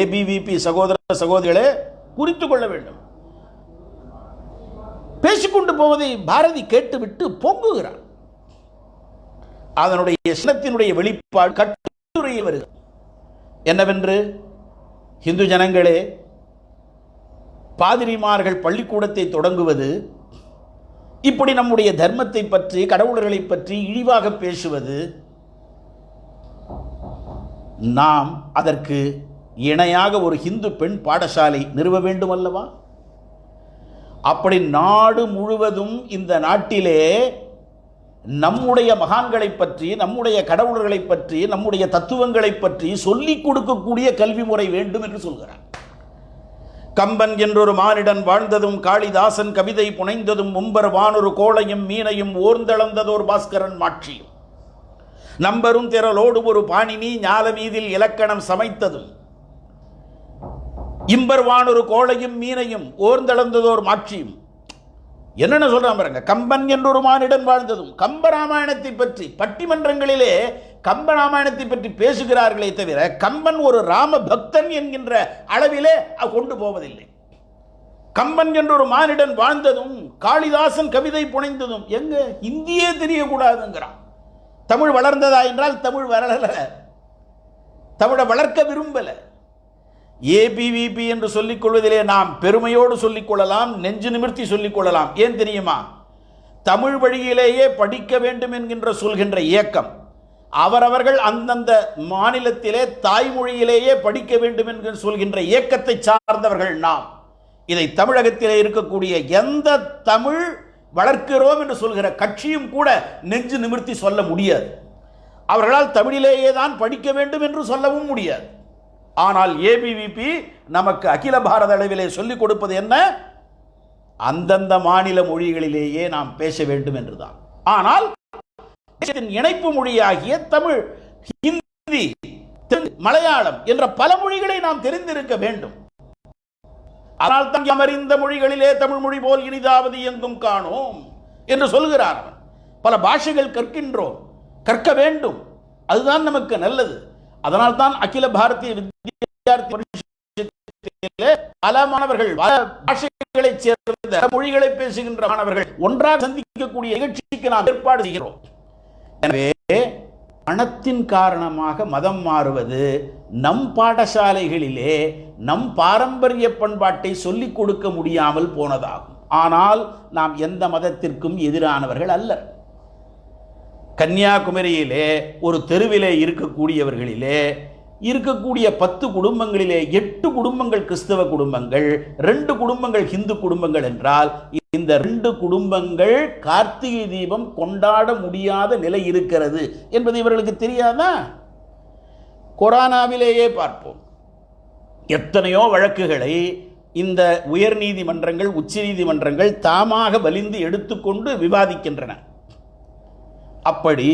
ஏபிவிபி சகோதர சகோதரிகளே, குறித்து கொள்ள வேண்டும். பேசிக்கொண்டு போவதை பாரதி கேட்டுவிட்டு பொங்குகிறான். அதனுடைய சினத்தினுடைய வெளிப்பாடு கட்டுரையில் வருகிறது. என்னவென்று, இந்து ஜனங்களே, பாதிரிமார்கள் பள்ளிக்கூடத்தை தொடங்குவது, இப்படி நம்முடைய தர்மத்தை பற்றி, கடவுளர்களை பற்றி இழிவாக பேசுவது, நாம் அதற்கு இணையாக ஒரு இந்து பெண் பாடசாலை நிறுவ வேண்டும் அல்லவா? அப்படி நாடு முழுவதும் இந்த நாட்டிலே நம்முடைய மகான்களை பற்றி, நம்முடைய கடவுளர்களை பற்றி, நம்முடைய தத்துவங்களை பற்றி சொல்லிக் கொடுக்கக்கூடிய கல்வி முறை வேண்டும் என்று சொல்கிறார். கம்பன் என்றொரு மானிடன் வாழ்ந்ததும், காளிதாசன் கவிதை புனைந்ததும், மும்பர் வானொரு கோளையும் மீனையும் ஓர்ந்தளந்ததோர் பாஸ்கரன் மாட்சியும், நம்பரும் திரளோடு ஒரு பாணினி ஞால மீதில் இலக்கணம் சமைத்ததும், இம்பர் வானொரு கோளையும் மீனையும் ஓர்ந்தளந்ததோர் மாட்சியும். என்னென்ன சொல்றான் பாருங்க. கம்பன் என்றொரு மானிடன் வாழ்ந்ததும், கம்பராமாயணத்தை பற்றி பட்டிமன்றங்களிலே கம்பராமாயணத்தை பற்றி பேசுகிறார்களே தவிர கம்பன் ஒரு ராம பக்தன் என்கின்ற அளவிலே கொண்டு போவதில்லை. கம்பன் என்றொரு மானிடன் வாழ்ந்ததும், காளிதாசன் கவிதை புனைந்ததும், எங்க இந்தியே தெரியக்கூடாதுங்கிறான். தமிழ் வளர்ந்ததா என்றால் தமிழ் வளரல, தமிழை வளர்க்க விரும்பல. ஏபிவிபி என்று சொல்லிக் கொள்வதிலே நாம் பெருமையோடு சொல்லிக் கொள்ளலாம், நெஞ்சு நிமிர்த்தி சொல்லிக் கொள்ளலாம். ஏன் தெரியுமா? தமிழ் வழியிலேயே படிக்க வேண்டும் என்கின்ற சொல்கின்ற இயக்கம், அவரவர்கள் அந்தந்த மாநிலத்திலே தாய்மொழியிலேயே படிக்க வேண்டும் என்று சொல்கின்ற இயக்கத்தை சார்ந்தவர்கள் நாம். இதை தமிழகத்திலே இருக்கக்கூடிய எந்த தமிழ் வளர்க்கிறோம் என்று சொல்கிற கட்சியும் கூட நெஞ்சு நிமிர்த்தி சொல்ல முடியாது. அவர்களால் தமிழிலேயே தான் படிக்க வேண்டும் என்று சொல்லவும் முடியாது. ஆனால் ஏபிவிபி நமக்கு அகில பாரத அளவிலே சொல்லிக் கொடுப்பது என்ன? அந்தந்த மாநில மொழிகளிலேயே நாம் பேச வேண்டும் என்றுதான். ஆனால் இணைப்பு மொழியாகிய தமிழ், ஹிந்தி, மலையாளம் என்ற பல மொழிகளை நாம் தெரிந்திருக்க வேண்டும். ஆனால் தான் அமர்ந்த மொழிகளிலே தமிழ் மொழி போல் இனிதாவது எங்கும் காணோம் என்று சொல்கிறார். பல பாஷைகள் கற்கின்றோம், கற்க வேண்டும், அதுதான் நமக்கு நல்லது. அதனால் தான் அகில பாரதிய வித்யார்த்தி பரிஷத்திலே பல மாணவர்கள், பல பாஷைகளை சேர்ந்த மொழிகளை பேசுகின்ற மாணவர்கள் ஒன்றாக சந்திக்கக்கூடிய நிகழ்ச்சிக்கு நாம் ஏற்பாடு செய்கிறோம். எனவே பணத்தின் காரணமாக மதம் மாறுவது நம் பாடசாலைகளிலே நம் பாரம்பரிய பண்பாட்டை சொல்லிக் கொடுக்க முடியாமல் போனதாகும். ஆனால் நாம் எந்த மதத்திற்கும் எதிரானவர்கள் அல்ல. கன்னியாகுமரியிலே ஒரு தெருவிலே இருக்கக்கூடியவர்களிலே இருக்கக்கூடிய 10 குடும்பங்களிலே 8 குடும்பங்கள் கிறிஸ்தவ குடும்பங்கள், 2 குடும்பங்கள் இந்து குடும்பங்கள் என்றால் இந்த 2 குடும்பங்கள் கார்த்திகை தீபம் கொண்டாட முடியாத நிலை இருக்கிறது என்பது இவர்களுக்கு தெரியாதா? கொரோனாவிலேயே பார்ப்போம். எத்தனையோ வழக்குகளை இந்த உயர் நீதிமன்றங்கள், உச்ச நீதிமன்றங்கள் தாமாக வலிந்து எடுத்துக்கொண்டு விவாதிக்கின்றன. அப்படி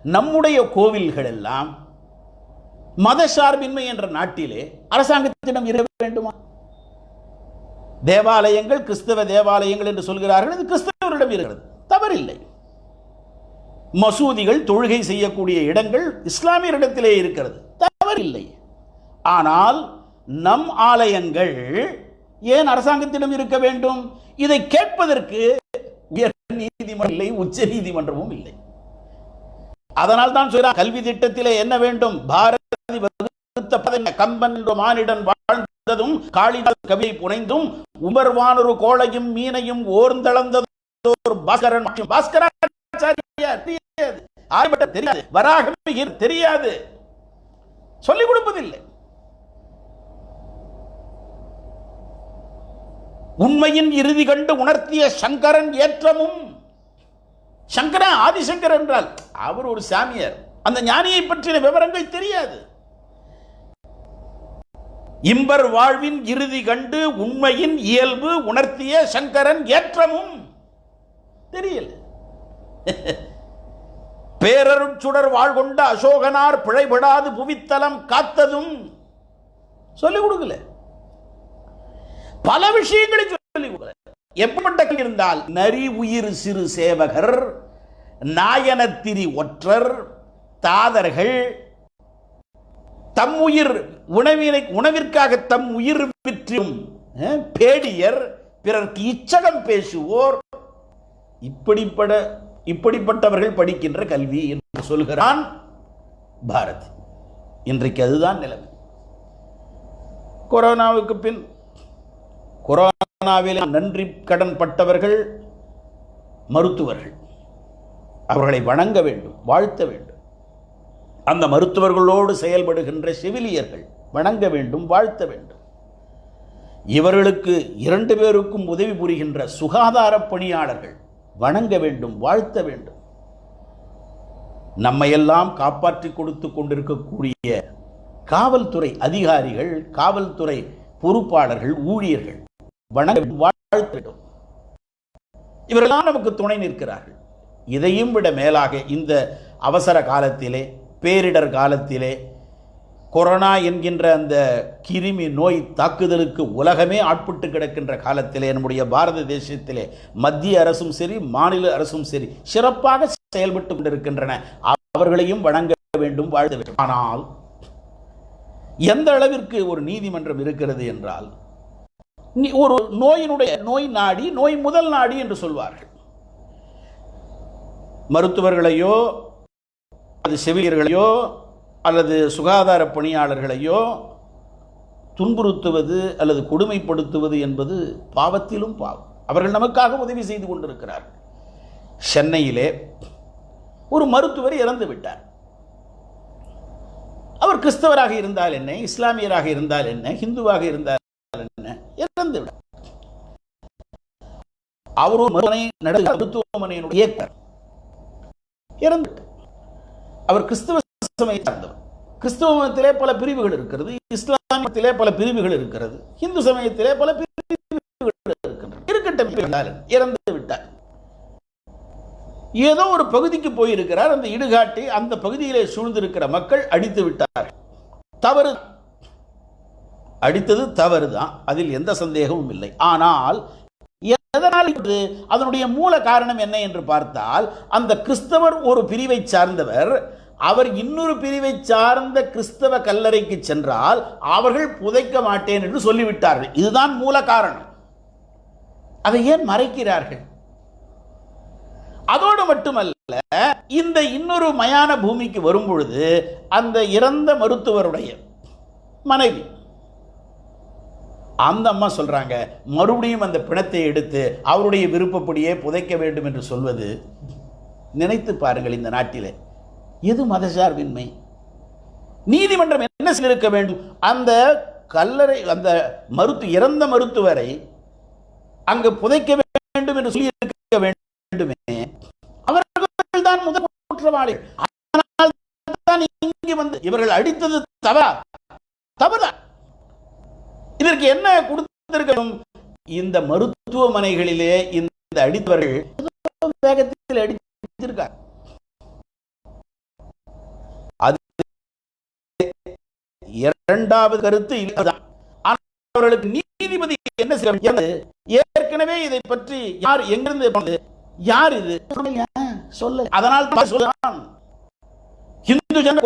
நம்முடைய கோவில்கள் எல்லாம் மத சார்பின்மை என்ற நாட்டிலே அரசாங்கத்திடம் இருக்க வேண்டுமா? தேவாலயங்கள் கிறிஸ்தவ தேவாலயங்கள் என்று சொல்கிறார்கள், இது கிறிஸ்தவர்களிடம் இருக்கிறது, தவறில்லை. மசூதிகள், தொழுகை செய்யக்கூடிய இடங்கள் இஸ்லாமியரிடத்திலே இருக்கிறது, தவறில்லை. ஆனால் நம் ஆலயங்கள் ஏன் அரசாங்கத்திடம் இருக்க வேண்டும்? இதை கேட்பதற்கு உயர் நீதிமன்றம் இல்லை, உச்ச நீதிமன்றமும் இல்லை. அதனால் தான் சொல்றார், கல்வி திட்டத்திலே என்ன வேண்டும்? பாரதி வகுத்த கம்பன் என்ற மானிடன் வாழ்ந்ததும், காளிதாசன் கவிதை புனைந்தும், உமர்வானொரு கோளையும் மீனையும் ஓர்ந்தளந்ததும் பாஸ்கராச்சாரியார் தெரியாது, ஆரியபட்டர் தெரியாது, வராகம் தெரியாது, சொல்லிக் கொடுப்பதில்லை. உண்மையின் இறுதி கண்டு உணர்த்திய சங்கரன் ஏற்றமும். சங்கரன் ஆதிசங்கர் என்றால் அவர் ஒரு சாமியார், அந்த ஞானியை பற்றின விவரங்கள் தெரியாது. இம்பர் வாழ்வின் இறுதி கண்டு உண்மையின் இயல்பு உணர்த்திய சங்கரன் ஏற்றமும் தெரியல. பேரருட்சுடர் வாழ்கொண்ட அசோகனார் பிழைபடாது புவித்தலம் காத்ததும் சொல்லிக் கொடுக்கல. பல விஷயங்களை சொல்லிக் கொடுக்கல. எப்பட்ட இருந்தால் நரி உயிர் சிறு சேவகர், நாயனத்திரி ஒற்றர், தாதர்கள், தம் உயிர் உணவிற்காக தம் உயிர் விற்றும் பேடியர், பிறர்க்கு இச்சகம் பேசுவோர், இப்படிப்பட்டவர்கள் படிக்கின்ற கல்வி என்று சொல்கிறான் பாரதி. இன்றைக்கு அதுதான் நிலைமை. கொரோனாவுக்கு பின் கொரோனாவில் நன்றி கடன் பட்டவர்கள் மருத்துவர்கள். அவர்களை வணங்க வேண்டும், வாழ்த்த வேண்டும். அந்த மருத்துவர்களோடு செயல்படுகின்ற செவிலியர்கள் வணங்க வேண்டும், வாழ்த்த வேண்டும். இவர்களுக்கு 2 பேருக்கும் உதவி புரிகின்ற சுகாதார பணியாளர்கள் வணங்க வேண்டும், வாழ்த்த வேண்டும். நம்மையெல்லாம் காப்பாற்றி கொடுத்து கொண்டிருக்கக்கூடிய காவல்துறை அதிகாரிகள், காவல்துறை பொறுப்பாளர்கள், ஊழியர்கள் வணங்க வாழ்த்த வேண்டும். இவரெல்லாம் நமக்கு துணை நிற்கிறார்கள். இதையும் விட மேலாக இந்த அவசர காலத்திலே, பேரிடர் காலத்திலே, கொரோனா என்கின்ற அந்த கிருமி நோய் தாக்குதலுக்கு உலகமே ஆட்பட்டு கிடக்கின்ற காலத்திலே நம்முடைய பாரத தேசத்திலே மத்திய அரசும் சரி, மாநில அரசும் சரி சிறப்பாக செயல்பட்டு கொண்டிருக்கின்றன. அவர்களையும் வணங்க வேண்டும், வாழ்த்த வேண்டும். ஆனால் எந்த அளவிற்கு ஒரு நீதிமன்றம் இருக்கிறது என்றால், ஒரு நோய் நாடி, நோய் முதல் நாடி என்று சொல்வார்கள். மருத்துவர்களையோ அல்லது செவிலியர்களையோ அல்லது சுகாதார பணியாளர்களையோ துன்புறுத்துவது அல்லது கொடுமைப்படுத்துவது என்பது பாவத்திலும் பாவம். அவர்கள் நமக்காக உதவி செய்து கொண்டிருக்கிறார்கள். சென்னையிலே ஒரு மருத்துவர் இறந்து விட்டார். அவர் கிறிஸ்தவராக இருந்தால் என்ன, இஸ்லாமியராக இருந்தால் என்ன, ஹிந்துவாக இருந்தால் என்ன, இறந்து விட்டார். அவர் ஒரு மருத்துவமனையினுடைய இயக்குனர் இறந்து விட்டார். அவர் கிறிஸ்தவ சமயத்தை சார்ந்தவர். கிறிஸ்தவ மதத்திலே பல பிரிவுகள் இருக்கிறது, இஸ்லாமியத்திலே பல பிரிவுகள் இருக்கிறது, இந்து சமயத்திலே பல பிரிவுகள் இருக்கின்றன. இருக்கட்டும், இறந்து விட்டார். ஏதோ ஒரு பகுதிக்கு போயிருக்கிறார். அந்த இடுகாட்டை அந்த பகுதியிலே சூழ்ந்திருக்கிற மக்கள் அடித்து விட்டார். தவறு, அடித்தது தவறுதான், அதில் எந்த சந்தேகமும் இல்லை. ஆனால் எதனால் அதனுடைய மூல காரணம் என்ன என்று பார்த்தால், அந்த கிறிஸ்தவர் ஒரு பிரிவை சார்ந்தவர், அவர் இன்னொரு பிரிவை சார்ந்த கிறிஸ்தவ கல்லறைக்கு சென்றால் அவர்கள் புதைக்க மாட்டேன் என்று சொல்லிவிட்டார்கள். இதுதான் மூல காரணம். அதை ஏன் மறைக்கிறார்கள்? அதோடு மட்டுமல்ல, இந்த இன்னொரு மயான பூமிக்கு வரும் பொழுது அந்த இறந்த மருத்துவருடைய மனைவி, அந்த அம்மா சொல்றாங்க, மறுபடியும் அந்த பிணத்தை எடுத்து அவருடைய விருப்பப்படியே புதைக்க வேண்டும் என்று சொல்வது, நினைத்து பாருங்கள், இந்த நாட்டிலே எது மதசார்பின்மை? நீதிமன்றம் என்ன செய்திருக்க வேண்டும்? அந்த கல்லறை, அந்த இறந்த மருத்துவரை அங்கு புதைக்க வேண்டும் என்று சொல்லி இருக்க வேண்டுமே. அவர்கள் தான் முதல் குற்றவாளிகள். ஆனால் தான் இங்கு வந்து இவர்கள் அடித்தது தவறா? இதற்கு என்ன கொடுத்திருக்கணும்? இந்த மருத்துவமனைகளிலே இந்த அடித்தவர்கள் வேகத்தில் அடித்திருக்கார். அது இரண்டாவது கருத்து இல்லதான். அவர்களுக்கு நீதிபதி என்ன செய்ய, ஏற்கனவே இதை பற்றி யார் எங்கிருந்து யார் இது சொல்ல, அதனால் சொல்றான் இந்து ஜன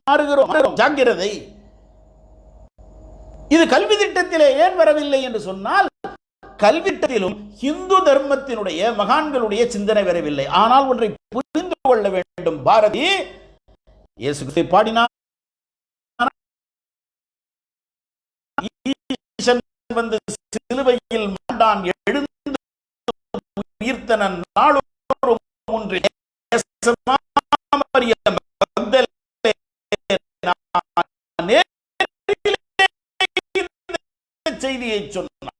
மாறுகிறோம், ஜாக்கிரதை. இது கல்வி திட்டத்திலே ஏன் வரவில்லை என்று சொன்னால், கல்வி திட்டத்திலும் இந்து தர்மத்தினுடைய மகான்களுடைய சிந்தனை வரவில்லை. ஆனால் ஒன்றை புரிந்து கொள்ள வேண்டும், பாரதி இயேசு பாடினார், வந்து சிலுவையில் மாண்டான், எழுந்து ஈர்த்தனன் நாளொரு மூன்றில் செய்தியை சொன்னார்.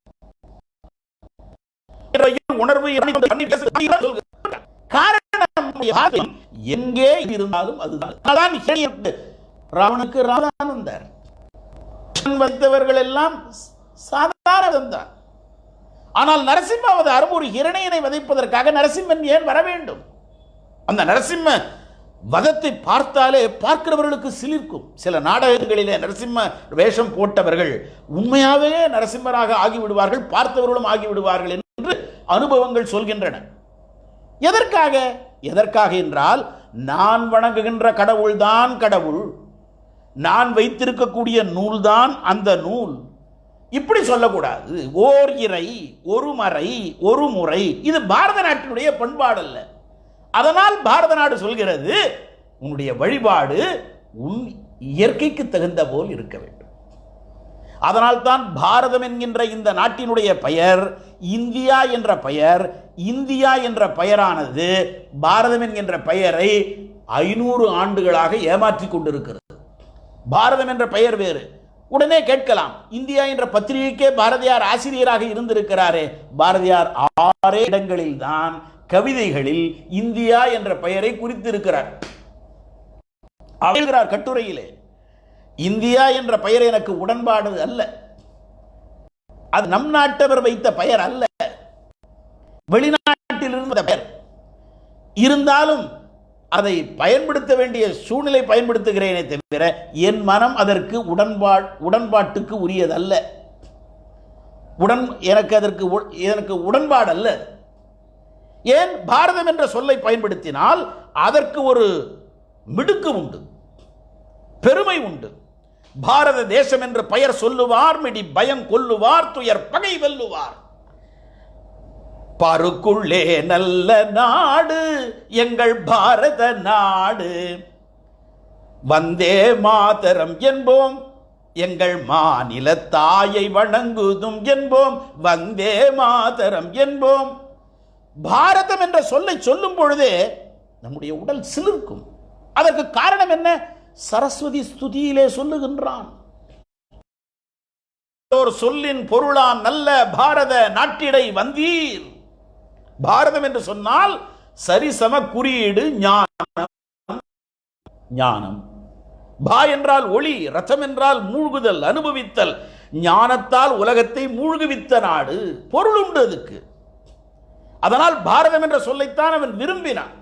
உணர்வு காரணம் எங்கே இருந்தாலும் அதுதான். ராவனுக்கு ராவணானந்தர் வந்தவர்கள் எல்லாம் சாதாரண. ஆனால் நரசிம்மாவது அருமூர் இரணையனை வதைப்பதற்காக நரசிம்மன் ஏன் வர வேண்டும்? அந்த நரசிம்ம வதத்தை பார்த்தாலே பார்க்கிறவர்களுக்கு சிலிர்க்கும். சில நாடகங்களிலே நரசிம்ம வேஷம் போட்டவர்கள் உண்மையாகவே நரசிம்மராக ஆகிவிடுவார்கள், பார்த்தவர்களும் ஆகிவிடுவார்கள் என்று அனுபவங்கள் சொல்கின்றன. எதற்காக என்றால், நான் வணங்குகின்ற கடவுள்தான் கடவுள், நான் வைத்திருக்கக்கூடிய நூல்தான் அந்த நூல். இப்படி சொல்லக்கூடாது. ஓர் இறை, ஒரு மறை, ஒரு முறை. இது பாரத நாட்டினுடைய பண்பாடு அல்ல. அதனால் பாரத நாடு சொல்கிறது, உன்னுடைய வழிபாடு உன் இயற்கைக்கு தகுந்த போல் இருக்க வேண்டும். அதனால் தான் பாரதம் என்கின்ற இந்த நாட்டினுடைய பெயர் இந்தியா என்ற பெயர். இந்தியா என்ற பெயரானது பாரதம் என்கின்ற பெயரை 500 ஆண்டுகளாக ஏமாற்றிக் கொண்டிருக்கிறது. பாரதம் என்ற பெயர் வேறு. உடனே கேட்கலாம், இந்தியா என்ற பத்திரிகைக்கே பாரதியார் ஆசிரியராக இருந்திருக்கிறாரே. பாரதியார் 6 இடங்களில் தான் கவிதைகளில் இந்தியா என்ற பெயரை குறித்திருக்கிறார். அவர் கட்டுரையிலே, இந்தியா என்ற பெயர் எனக்கு உடன்பாடு அல்ல, அது நம் நாட்டவர் வைத்த பெயர் அல்ல, வெளிநாட்டில் இருந்த பெயர். இருந்தாலும் அதை பயன்படுத்த வேண்டிய சூழ்நிலை பயன்படுத்துகிறேனே தவிர என் மனம் அதற்கு உடன்பாட்டுக்கு உரியதல்ல. எனக்கு உடன்பாடு அல்ல. ஏன்? பாரதம் என்ற சொல்லை பயன்படுத்தினால் அதற்கு ஒரு மிடுக்கு உண்டு, பெருமை உண்டு. பாரத தேசம் என்று பெயர் சொல்லுவார், மிடி பயம் கொல்லுவார், துயர் பகை வெல்லுவார். பாருக்குள்ளே நல்ல நாடு எங்கள் பாரத நாடு, வந்தே மாதரம் என்போம், எங்கள் மாநில தாயை வணங்குதும் என்போம், வந்தே மாதரம் என்போம். பாரதம் என்ற சொல்லை சொல்லும் பொழுதே நம்முடைய உடல் சிலிர்க்கும். அதற்கு காரணம் என்ன? சரஸ்வதி ஸ்துதியிலே சொல்லுகின்றான், சொல்லின் பொருளாம் நல்ல பாரத நாட்டிடை வந்தீர். பாரதம் என்று சொன்னால் சரிசம குறியீடு ஞானம். பா என்றால் ஒளி, ரசம் என்றால் மூழ்குதல், அனுபவித்தல். ஞானத்தால் உலகத்தை மூழ்குவித்த நாடு. பொருள் உண்டு அதுக்கு. அதனால் பாரதம் என்ற சொல்லைத்தான் அவன் விரும்பினான்.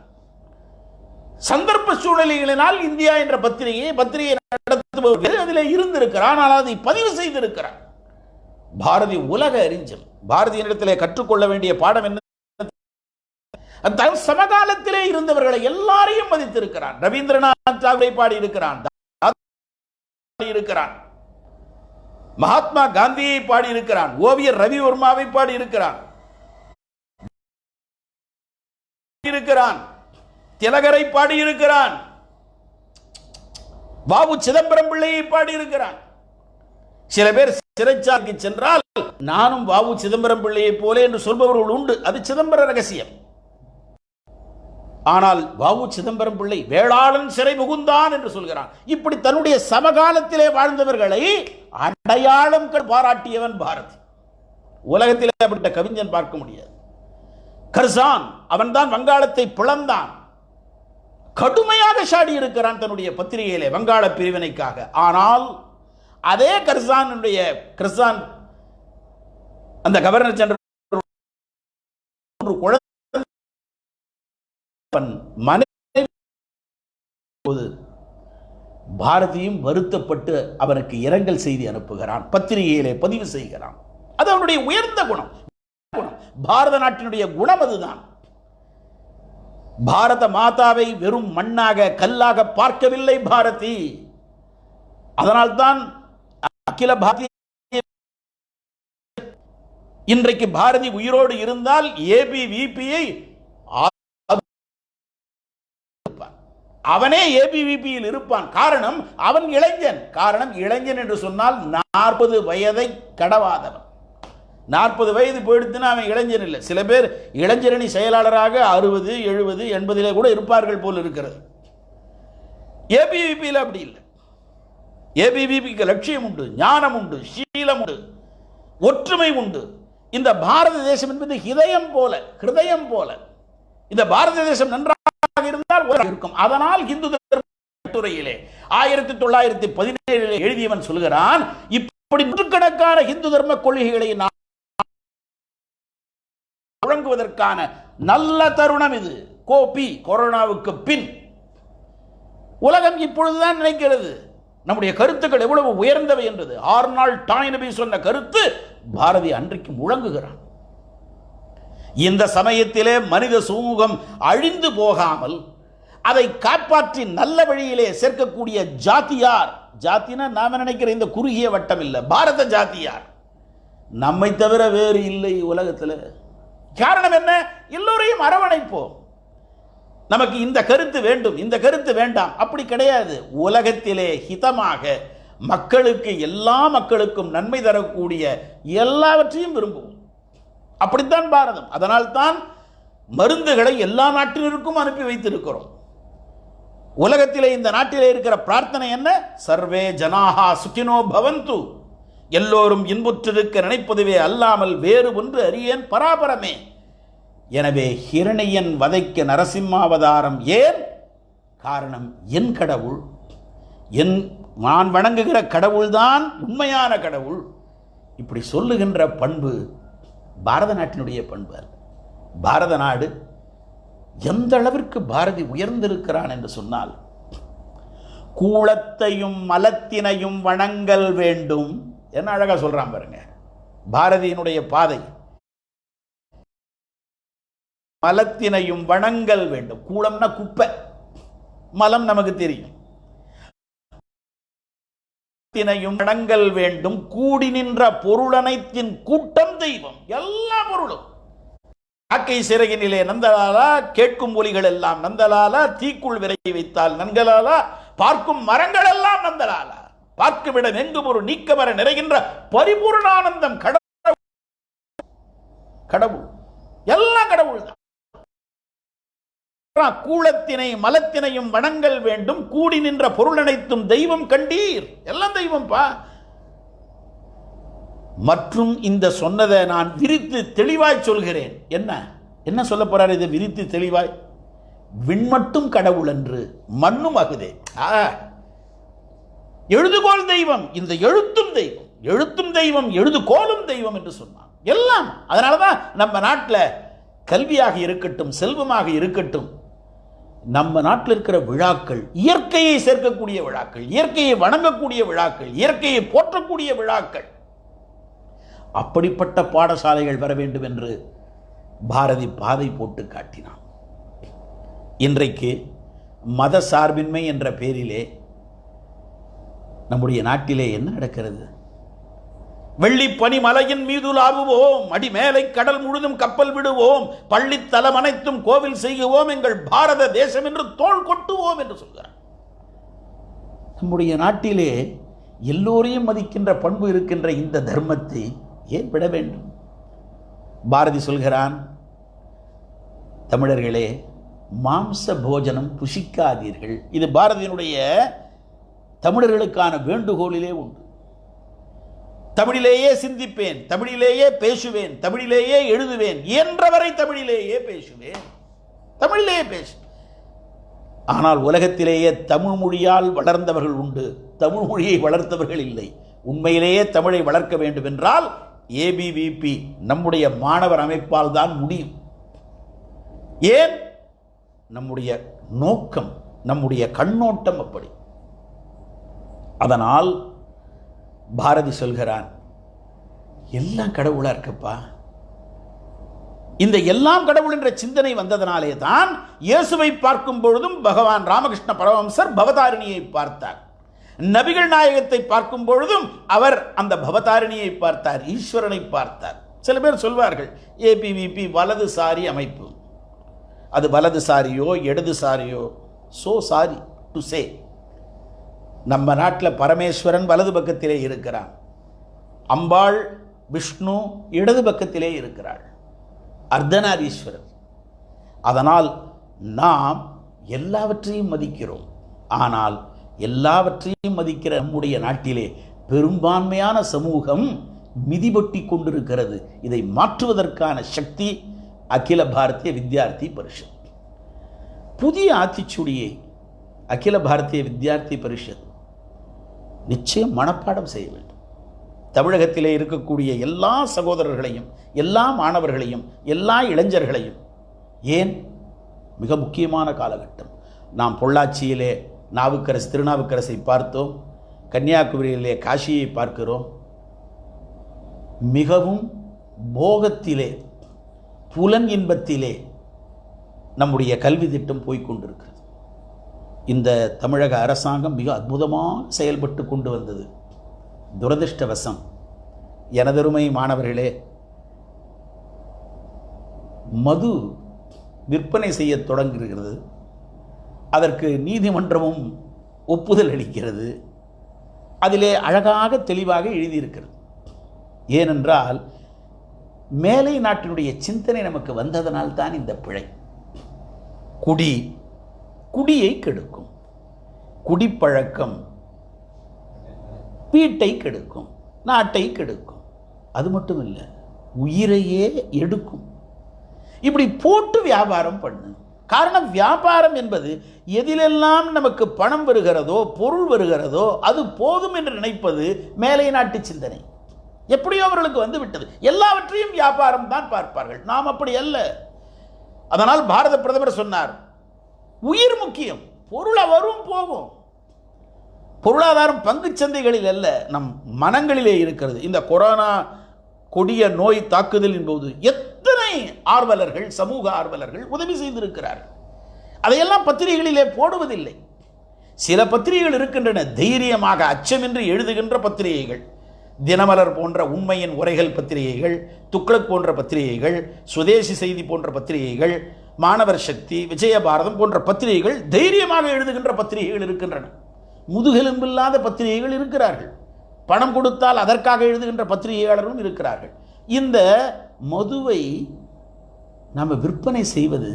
சந்தர்ப்ப சூழ்நிலைகளினால் இந்தியா என்ற பத்திரிகை நடத்துபவர்கள் அதில் இருந்திருக்கிறான், ஆனால் அதை பதிவு செய்திருக்கிறான். பாரதி உலக அறிஞர். பாரதியினிடத்திலே கற்றுக்கொள்ள வேண்டிய பாடம் என்ன? சமகாலத்திலே இருந்தவர்களை எல்லாரையும் மதித்திருக்கிறான். ரவீந்திரநாத் தாகூரை பாடி இருக்கிறான், மகாத்மா காந்தியை பாடி இருக்கிறான், ஓவியர் ரவி வர்மாவை பாடி இருக்கிறான், திலகரை பாடி இருக்கிறான், வாவு சிதம்பரம் பிள்ளையை பாடி இருக்கிறான். சில பேர் சிறைச்சாலைக்கு சென்றால் நானும் வாவு சிதம்பரம் பிள்ளையை போல என்று சொல்பவர்கள் உண்டு. அது சிதம்பர ரகசியம். ஆனால் வாவு சிதம்பரம் பிள்ளை வேளாளன் சிறை புகுந்தான் என்று சொல்கிறான். இப்படி தன்னுடைய சமகாலத்திலே வாழ்ந்தவர்களை அடையாளம் பாராட்டியவன் பாரதி. உலகத்திலே அப்படிப்பட்ட கவிஞன் பார்க்க முடியாது. கர்சான், அவன்தான் வங்காளத்தை பிளந்தான். கடுமையாக சாடி இருக்கிறான் தன்னுடைய பத்திரிகையிலே வங்காள பிரிவினைக்காக. ஆனால் அதே கர்சான் அந்த கவர்னர் ஜெனரல் பாரதியும் வருத்தப்பட்டு அவனுக்கு இரங்கல் செய்தி அனுப்புகிறான், பத்திரிகையிலே பதிவு செய்கிறான். அது அவனுடைய உயர்ந்த குணம். பாரத நாட்டினுடைய குணம் அதுதான். பாரத மாதாவை வெறும் மண்ணாக கல்லாக பார்க்கவில்லை பாரதி. அதனால்தான் அகில பாரதிய இன்றைக்கு பாரதி உயிரோடு இருந்தால் ஏபிவிபியை அவனே ஏபிவிபியில் இருப்பான். காரணம் அவன் இளைஞன். காரணம் இளைஞன் என்று சொன்னால் 40 வயதை கடவாதவன். 40 வயது போயிடுத்துன்னா அவன் இளைஞர் இல்லை. சில பேர் இளைஞரணி செயலாளராக 60, 70, 80 கூட இருப்பார்கள் போல் இருக்கிறது. ஏபிவிபியில் அப்படி இல்லை. ஏபிவிபிக்கு லட்சியம் உண்டு, ஞானம் உண்டு, சீலம் உண்டு, ஒற்றுமை உண்டு. இந்த பாரத தேசம் என்பது ஹிருதயம் போல இந்த பாரத தேசம் நன்றாக இருந்தால் இருக்கும். அதனால் இந்து கட்டுரையிலே 1917 எழுதியவன் சொல்கிறான், இப்படி நூற்றுக்கணக்கான இந்து தர்ம கொள்கைகளை வழங்குவதற்கான நல்ல தருணம் இது. கோபி கொரோனாவுக்கு பின் உலகம் இப்பொழுதுதான் நினைக்கிறது நம்முடைய கருத்துக்கள் எவ்வளவு உயர்ந்தவை என்பது. ஆர்னால்ட் டாய்னபி சொன்ன கருத்து பாரதி அன்றைக்கு முழங்குகிறான். இந்த சமயத்திலே மனித சமூகம் அழிந்து போகாமல் அதை காப்பாற்றி நல்ல வழியிலே சேர்க்கக்கூடிய ஜாத்தியார், ஜாத்தினா நாம நினைக்கிற இந்த குறுகிய வட்டம் இல்லை, பாரத ஜாத்தியார் நம்மை தவிர வேறு இல்லை உலகத்தில். காரணம் என்ன? எல்லோரையும் அரவணைப்போம். நமக்கு இந்த கருத்து வேண்டும், இந்த கருத்து வேண்டாம், அப்படி கிடையாது. உலகத்திலே ஹிதமாக மக்களுக்கு, எல்லா மக்களுக்கும் நன்மை தரக்கூடிய எல்லாவற்றையும் விரும்புவோம். அப்படித்தான் பாரதம். அதனால் தான் மருந்துகளை எல்லா நாட்டினருக்கும் அனுப்பி வைத்திருக்கிறோம். உலகத்திலே இந்த நாட்டிலே இருக்கிற பிரார்த்தனை என்ன? சர்வே ஜனாஹா சுகினோ பவந்து, எல்லோரும் இன்புற்றிருக்க நினைப்பதுவே அல்லாமல் வேறு ஒன்று அறியேன் பராபரமே. எனவே ஹிரணியன் வதைக்க நரசிம்மாவதாரம் ஏன்? காரணம் என் கடவுள், நான் வணங்குகிற கடவுள்தான் உண்மையான கடவுள். இப்படி சொல்லுகின்ற பண்பு பாரத நாட்டினுடைய பண்பு. பாரத நாடு எந்த அளவிற்கு பாரதி உயர்ந்திருக்கிறான் என்று சொன்னால், கூளத்தையும் மலத்தினையும் வணங்கல் வேண்டும். என்ன அழகா சொல்றான் பாருங்க பாரதியினுடைய பாதை. மலத்தினையும் வணங்கல் வேண்டும். கூளம்னா குப்பை, மலம் நமக்கு தெரியும். வணங்கல் வேண்டும். கூடி நின்ற பொருளனைத்தின் கூட்டம் தெய்வம். எல்லா பொருளும் காக்கை சிறகினிலே நந்தலாலா, கேட்கும் ஒலிகள் எல்லாம் நந்தலாலா, தீக்குள் விரைவி வைத்தால் நன்கலாலா, பார்க்கும் மரங்கள் எல்லாம் நந்தலாலா, பார்க்குமிடம் எங்கும் ஒரு நீக்கமர நிறைகின்ற பரிபூர்ணானந்தம் கடவுள். எல்லாம் கடவுள் தான். கூளத்தினை மலத்தினையும் வணங்கல் வேண்டும். கூடி நின்ற பொருள் அனைத்தும் தெய்வம் கண்டீர். எல்லாம் தெய்வம் பா. மற்றும் இந்த சொன்னதை நான் விரித்து தெளிவாய் சொல்கிறேன். என்ன சொல்ல போறார்? இதை விரித்து தெளிவாய், விண்மட்டும் கடவுள் என்று மண்ணும் அகுதே. எழுதுகோள் தெய்வம், இந்த எழுத்தும் தெய்வம், எழுத்தும் தெய்வம், எழுதுகோளும் தெய்வம் என்று சொன்னான். எல்லாம். அதனாலதான் நம்ம நாட்டில் கல்வியாக இருக்கட்டும், செல்வமாக இருக்கட்டும், நம்ம நாட்டில் இருக்கிற விழாக்கள் இயற்கையை சேர்க்கக்கூடிய விழாக்கள், இயற்கையை வணங்கக்கூடிய விழாக்கள், இயற்கையை போற்றக்கூடிய விழாக்கள். அப்படிப்பட்ட பாடசாலைகள் வர வேண்டும் என்று பாரதி பாதை போட்டு காட்டினான். இன்றைக்கு மத சார்பின்மை என்ற பெயரிலே நம்முடைய நாட்டிலே என்ன நடக்கிறது? வெள்ளி பனி மலையின் மீது லாவுவோம், அடிமேலை கடல் முழுதும் கப்பல் விடுவோம், பள்ளித்தலம் அனைத்தும் கோவில் செய்வோம், எங்கள் பாரத தேசம் என்று தோள் கொட்டுவோம் என்று சொல்கிறார். நம்முடைய நாட்டிலே எல்லோரையும் மதிக்கின்ற பண்பு இருக்கின்ற இந்த தர்மத்தை ஏன் விட வேண்டும்? பாரதி சொல்கிறான், தமிழர்களே மாம்ச போஜனம் புசிக்காதீர்கள். இது பாரதியினுடைய தமிழர்களுக்கான வேண்டுகோளிலே உண்டு. தமிழிலேயே சிந்திப்பேன், தமிழிலேயே பேசுவேன், தமிழிலேயே எழுதுவேன், இயன்றவரை தமிழிலேயே பேசுவேன், தமிழிலேயே பேசு. ஆனால் உலகத்திலேயே தமிழ் மொழியால் வளர்ந்தவர்கள் உண்டு, தமிழ் மொழியை வளர்த்தவர்கள் இல்லை. உண்மையிலேயே தமிழை வளர்க்க வேண்டும் என்றால் ஏபிவிபி நம்முடைய மாணவர் அமைப்பால் தான் முடியும். ஏன்? நம்முடைய நோக்கம், நம்முடைய கண்ணோட்டம் அப்படி. அதனால் பாரதி சொல்கிறான், எல்லாம் கடவுளா இருக்கப்பா. இந்த எல்லாம் கடவுள் என்ற சிந்தனை வந்ததனாலே தான் இயேசுவை பார்க்கும் பொழுதும் பகவான் ராமகிருஷ்ண பரமஹம்சர் பவதாரிணியை பார்த்தார். நபிகள் நாயகத்தை பார்க்கும் பொழுதும் அவர் அந்த பவதாரிணியை பார்த்தார், ஈஸ்வரனை பார்த்தார். சில பேர் சொல்வார்கள் ஏபிவிபி வலதுசாரி அமைப்பு. அது வலதுசாரியோ இடதுசாரியோ, சோ சாரி டு சே, நம்ம நாட்டில் பரமேஸ்வரன் வலது பக்கத்திலே இருக்கிறான், அம்பாள் விஷ்ணு இடது பக்கத்திலே இருக்கிறாள், அர்த்தநாரீஸ்வரர். அதனால் நாம் எல்லாவற்றையும் மதிக்கிறோம். ஆனால் எல்லாவற்றையும் மதிக்கிற நம்முடைய நாட்டிலே பெரும்பான்மையான சமூகம் மிதிபட்டி கொண்டிருக்கிறது. இதை மாற்றுவதற்கான சக்தி அகில பாரதிய வித்யார்த்தி பரிஷத். புதிய ஆத்திச்சூடியை அகில பாரதிய வித்யார்த்தி பரிஷத் நிச்சயம் மனப்பாடம் செய்ய வேண்டும். தமிழகத்திலே இருக்கக்கூடிய எல்லா சகோதரர்களையும், எல்லா மாணவர்களையும், எல்லா இளைஞர்களையும், ஏன் மிக முக்கியமான காலகட்டம். நாம் பொள்ளாச்சியிலே திருநாவுக்கரசை பார்த்தோம், கன்னியாகுமரியிலே காசியை பார்க்கிறோம். மிகவும் போகத்திலே, புலன் இன்பத்திலே நம்முடைய கல்வி திட்டம் போய்கொண்டிருக்கிறது. இந்த தமிழக அரசாங்கம் மிக அற்புதமாக செயல்பட்டு கொண்டு வந்தது. துரதிர்ஷ்டவசம் எனதருமை மாணவர்களே, மது விற்பனை செய்ய தொடங்குகிறது. அதற்கு நீதிமன்றமும் ஒப்புதல் அளிக்கிறது. அதிலே அழகாக தெளிவாக எழுதியிருக்கிறது. ஏனென்றால் மேலை நாட்டினுடைய சிந்தனை நமக்கு வந்ததனால் தான் இந்த பிழை. குடியை கெடுக்கும், குடிப்பழக்கம் வீட்டை கெடுக்கும், நாட்டை கெடுக்கும். அது மட்டும் இல்லை, உயிரையே எடுக்கும். இப்படி போட்டு வியாபாரம் பண்ணு. காரணம், வியாபாரம் என்பது எதிலெல்லாம் நமக்கு பணம் வருகிறதோ, பொருள் வருகிறதோ அது போதும் என்று நினைப்பது மேலை நாட்டு சிந்தனை. எப்படியோ அவர்களுக்கு வந்து விட்டது. எல்லாவற்றையும் வியாபாரம் தான் பார்ப்பார்கள். நாம் அப்படி அல்ல. அதனால் பாரத பிரதமர் சொன்னார், உயிர் முக்கியம், பொருளை வரும் போகும். பொருளாதாரம் பங்கு சந்தைகளில் அல்ல, நம் மனங்களிலே இருக்கிறது. இந்த கொரோனா கொடிய நோய் தாக்குதலின் போது எத்தனை ஆர்வலர்கள், சமூக ஆர்வலர்கள் உதவி செய்திருக்கிறார்கள். அதையெல்லாம் பத்திரிகைகளிலே போடுவதில்லை. சில பத்திரிகைகள் இருக்கின்றன, தைரியமாக அச்சமின்றி எழுதுகின்ற பத்திரிகைகள். தினமலர் போன்ற உண்மையின் உரைகள் பத்திரிகைகள், துக்ளக் போன்ற பத்திரிகைகள், சுதேசி செய்தி போன்ற பத்திரிகைகள், மாணவர் சக்தி, விஜயபாரதம் போன்ற பத்திரிகைகள் தைரியமாக எழுதுகின்ற பத்திரிகைகள் இருக்கின்றன. முதுகெலும்பில்லாத பத்திரிகைகள் இருக்கிறார்கள். பணம் கொடுத்தால் அதற்காக எழுதுகின்ற பத்திரிகையாளர்களும் இருக்கிறார்கள். இந்த மதுவை நாம் விற்பனை செய்வது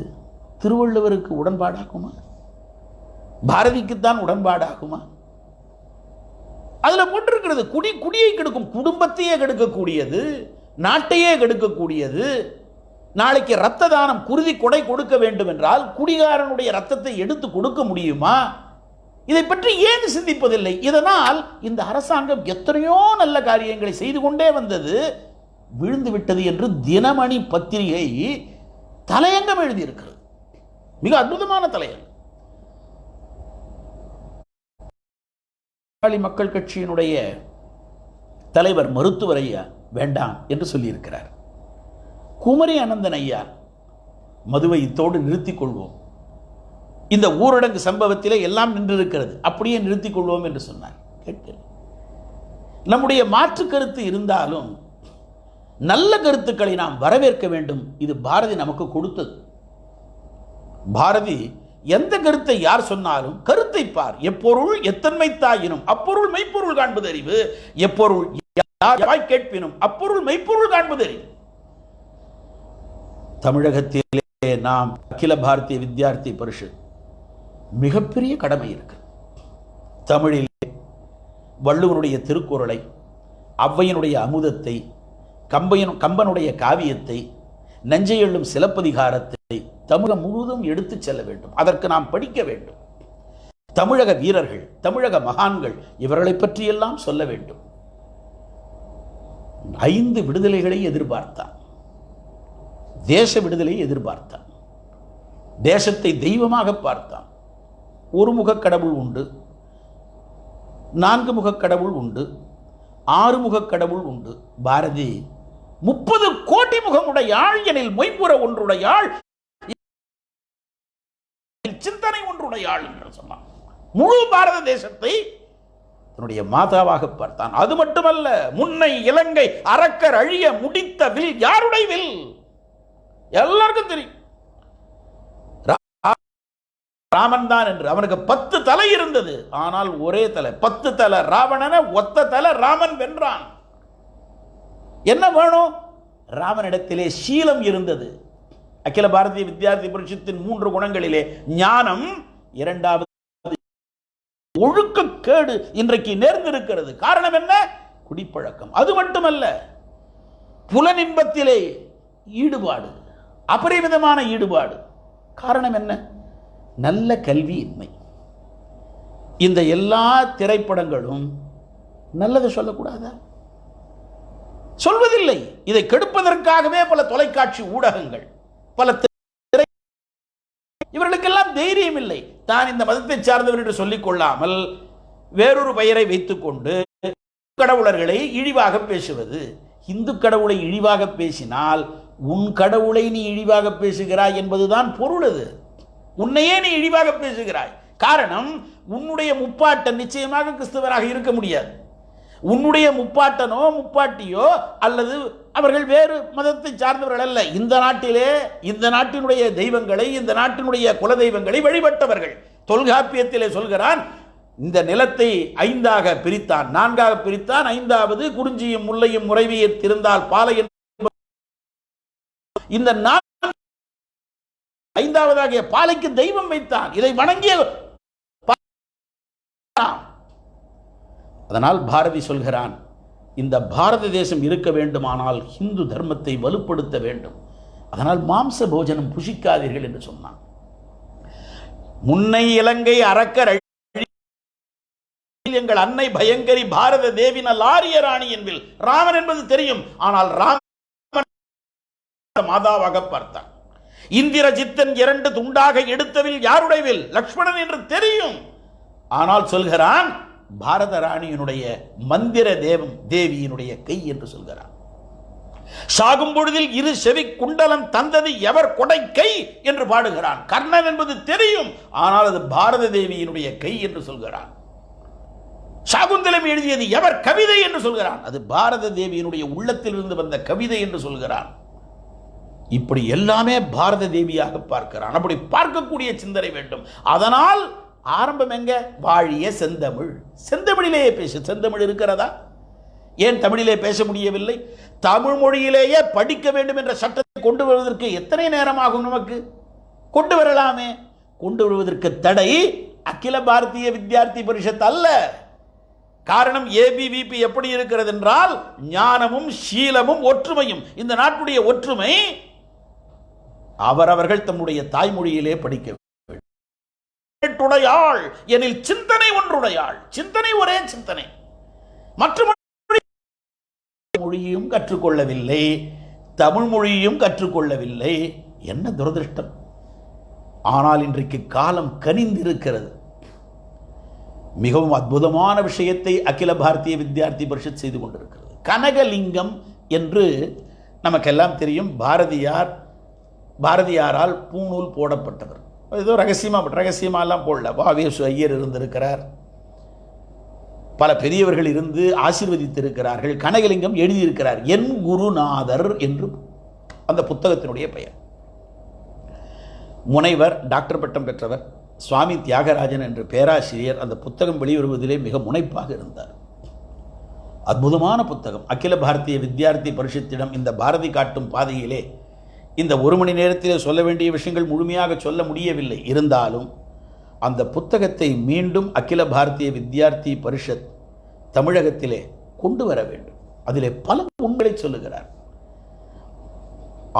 திருவள்ளுவருக்கு உடன்பாடாகுமா? பாரதிக்குத்தான் உடன்பாடாகுமா? அதில் போட்டிருக்கிறது, குடியை கெடுக்கும், குடும்பத்தையே கெடுக்கக்கூடியது, நாட்டையே கெடுக்கக்கூடியது. நாளைக்கு இரத்த தானம், குருதி கொடை கொடுக்க வேண்டும் என்றால் குடிகாரனுடைய ரத்தத்தை எடுத்து கொடுக்க முடியுமா? இதை பற்றி ஏன் சிந்திப்பதில்லை? இதனால் இந்த அரசாங்கம் எத்தனையோ நல்ல காரியங்களை செய்து கொண்டே வந்தது, விழுந்து விட்டது என்று தினமணி பத்திரிகை தலையங்கம் எழுதியிருக்கிறது. மிக அற்புதமான தலையங்கம். மக்கள் கட்சியினுடைய தலைவர் மருத்துவர் ஐயா வேண்டாம் என்று சொல்லியிருக்கிறார். குமரி அனந்தன் ஐயா, மதுவை இத்தோடு நிறுத்திக் கொள்வோம், இந்த ஊரடங்கு சம்பவத்திலே எல்லாம் நின்றிருக்கிறது, அப்படியே நிறுத்திக் கொள்வோம் என்று சொன்னார். கேட்கல. நம்முடைய மாற்று கருத்து இருந்தாலும் நல்ல கருத்துக்களை நாம் வரவேற்க வேண்டும். இது பாரதி நமக்கு கொடுத்தது. பாரதி எந்த கருத்தை யார் சொன்னாலும் கருத்தை பார், எப்பொருள் எத்தன்மை தாயினும் அப்பொருள் மெய்ப்பொருள் காண்பது அறிவு, எப்பொருள் யார் கேட்பினும் அப்பொருள் மெய்ப்பொருள் காண்பது அறிவு. தமிழகத்திலே நாம் அகில பாரதிய வித்யார்த்தி பரிஷத் மிகப்பெரிய கடமை இருக்கு. தமிழிலே வள்ளுவனுடைய திருக்குறளை, ஔவையினுடைய அமுதத்தை, கம்பனுடைய காவியத்தை, நஞ்சை எள்ளும் சிலப்பதிகாரத்தை தமிழகம் முழுவதும் எடுத்து செல்ல வேண்டும். அதற்கு நாம் படிக்க வேண்டும். தமிழக வீரர்கள், தமிழக மகான்கள், இவர்களை பற்றியெல்லாம் சொல்ல வேண்டும். 5 விடுதலைகளை எதிர்பார்த்தான். தேச விடுதலையை எதிர்பார்த்தான். தேசத்தை தெய்வமாக பார்த்தான். ஒரு முகக் கடவுள் உண்டு, 4 முகக் கடவுள் உண்டு, 6 முகக் கடவுள் உண்டு. பாரதி 30 கோடி முகமுடையாள், எனில் மொய்புற ஒன்றுடையாள், சிந்தனை ஒன்றுடையாள் என்று சொன்னான். முழு பாரத தேசத்தை தன்னுடைய மாதாவாக பார்த்தான். அது மட்டுமல்ல, முன்னை இலங்கை அரக்கர் அழிய முடித்த வில் யாருடைய வில்? எல்லாருக்கும் தெரியும், ராமன் தான் என்று. அவனுக்கு 10 தலை இருந்தது, ஆனால் ஒரே தலை. 10 தலை ராவணனை ஒத்த தலை ராமன் வென்றான். என்ன வேணும்? ராமனிடத்திலே சீலம் இருந்தது. அகில பாரதிய வித்யார்த்தி பரிஷத்தின் 3 குணங்களிலே ஞானம் இரண்டாவது ஒழுக்கக்கேடு இன்றைக்கு நேர்ந்திருக்கிறது. காரணம் என்ன? குடிப்பழக்கம். அது மட்டுமல்ல, புலனின்பத்திலே ஈடுபாடு, அபரிமிதமான ஈடுபாடு. காரணம் என்ன? நல்ல கல்வியின்மை. இந்த எல்லா திரைப்படங்களும் நல்லதை சொல்லக்கூடாதா? சொல்வதில்லை. இதை கெடுப்பதற்காகவே பல தொலைக்காட்சி ஊடகங்கள், பல இவர்களுக்கெல்லாம் தைரியம் இல்லை. தான் இந்த மதத்தை சார்ந்தவர் என்று சொல்லிக் கொள்ளாமல் வேறொரு பெயரை வைத்துக் கொண்டு கடவுளர்களை இழிவாக பேசுவது. இந்து கடவுளை இழிவாக பேசினால் உன் கடவுளை நீ இழிவாக பேசுகிறாய் என்பதுதான் பொருள். அது உன்னையே நீ இழிவாக பேசுகிறாய். காரணம், உன்னுடைய முப்பாட்டன் நிச்சயமாக கிறிஸ்தவராக இருக்க முடியாது. உன்னுடைய முப்பாட்டனோ முப்பாட்டியோ அல்லது அவர்கள் வேறு மதத்தை சார்ந்தவர்கள் அல்ல. இந்த நாட்டிலே இந்த நாட்டினுடைய தெய்வங்களை, இந்த நாட்டினுடைய குல தெய்வங்களை வழிபட்டவர்கள். தொல்காப்பியத்திலே சொல்கிறான், இந்த நிலத்தை 5ஆக பிரித்தான், 4ஆக பிரித்தான், 5வது குறிஞ்சியும் முல்லையும் முறைவியை திருந்தால் பாலை. இந்த 5வதாகிய பாலைக்கு தெய்வம் வைத்தான். இதை வணங்கிய அதனால் பாரதி சொல்கிறான், இந்த பாரத தேசம் இருக்க வேண்டுமானால் இந்து தர்மத்தை வலுப்படுத்த வேண்டும். அதனால் மாம்ச போஜனம் புசிக்காதீர்கள் என்று சொன்னான். முன்னை இலங்கை அரக்கர் எங்கள் அன்னை பயங்கரி பாரத தேவின லாரிய ராணி என்பில் ராமன் என்பது தெரியும். ஆனால் ராமன் மாதாவாக பார்த்தான். இந்திரஜித்தன் 2 துண்டாக எடுத்தவில் யாருடையவில்? லக்ஷ்மணன் என்று தெரியும். ஆனால் சொல்கிறான், பாரத ராணியினுடைய மந்திர தேவியினுடைய கை என்று சொல்கிறான். சாகும் பொழுதில் 2 செவி குண்டலம் தந்தது எவர் கொடை கை என்று பாடுகிறான். கர்ணன் என்பது தெரியும், ஆனால் அது பாரத தேவியினுடைய கை என்று சொல்கிறான். சாகுந்தலம் எழுதியது எவர் கவிதை என்று சொல்கிறான். அது பாரத தேவியினுடைய உள்ளத்திலிருந்து வந்த கவிதை என்று சொல்கிறான். இப்படி எல்லாமே பாரத தேவியாக பார்க்கிறான். அப்படி பார்க்கக்கூடிய சிந்தனை வேண்டும். அதனால் ஆரம்பம் எங்க? வாழிய செந்தமிழ். செந்தமிழிலேயே பேசு. செந்தமிழ் இருக்கிறதா? ஏன் தமிழிலே பேச முடியவில்லை? தமிழ் மொழியிலேயே படிக்க வேண்டும் என்ற சட்டத்தை கொண்டு வருவதற்கு எத்தனை நேரமாகும்? நமக்கு கொண்டு வரலாமே. கொண்டு வருவதற்கு தடை அகில பாரதிய வித்யார்த்தி பரிஷத் அல்ல. காரணம், ஏபிவிபி எப்படி இருக்கிறது என்றால் ஞானமும் சீலமும் ஒற்றுமையும். இந்த நாட்டுடைய ஒற்றுமை அவரவர்கள் தம்முடைய தாய்மொழியிலே படிக்க உடையாள் எனில் சிந்தனை ஒன்றுடையாள். சிந்தனை ஒரே சிந்தனை. மற்ற மொழியையும் கற்றுக்கொள்ளவில்லை, தமிழ் மொழியையும் கற்றுக்கொள்ளவில்லை. என்ன துரதிருஷ்டம்! ஆனால் இன்றைக்கு காலம் கனிந்திருக்கிறது. மிகவும் அற்புதமான விஷயத்தை அகில பாரதிய வித்யார்த்தி பரிஷத் செய்து கொண்டிருக்கிறது. கனகலிங்கம் என்று நமக்கெல்லாம் தெரியும். பாரதியாரால் பூணூல் போடப்பட்டவர். ஏதோ ரகசியமாலாம் போடல. வாவேசு ஐயர் இருந்திருக்கிறார், பல பெரியவர்கள் இருந்து ஆசீர்வதித்திருக்கிறார்கள். கனகலிங்கம் எழுதியிருக்கிறார். என் குருநாதர் என்று அந்த புத்தகத்தினுடைய பெயர். முனைவர், டாக்டர் பட்டம் பெற்றவர் சுவாமி தியாகராஜன் என்ற பேராசிரியர் அந்த புத்தகம் வெளிவருவதிலே மிக முனைப்பாக இருந்தார். அற்புதமான புத்தகம். அகில பாரதிய வித்யார்த்தி பரிஷத்திடம் இந்த பாரதி காட்டும் பாதையிலே இந்த 1 மணி நேரத்தில் சொல்ல வேண்டிய விஷயங்கள் முழுமையாக சொல்ல முடியவில்லை. இருந்தாலும் அந்த புத்தகத்தை மீண்டும் அகில பாரதிய வித்யார்த்தி பரிஷத் தமிழகத்திலே கொண்டு வர வேண்டும். அதிலே பல உண்மைகளை சொல்லுகிறார்.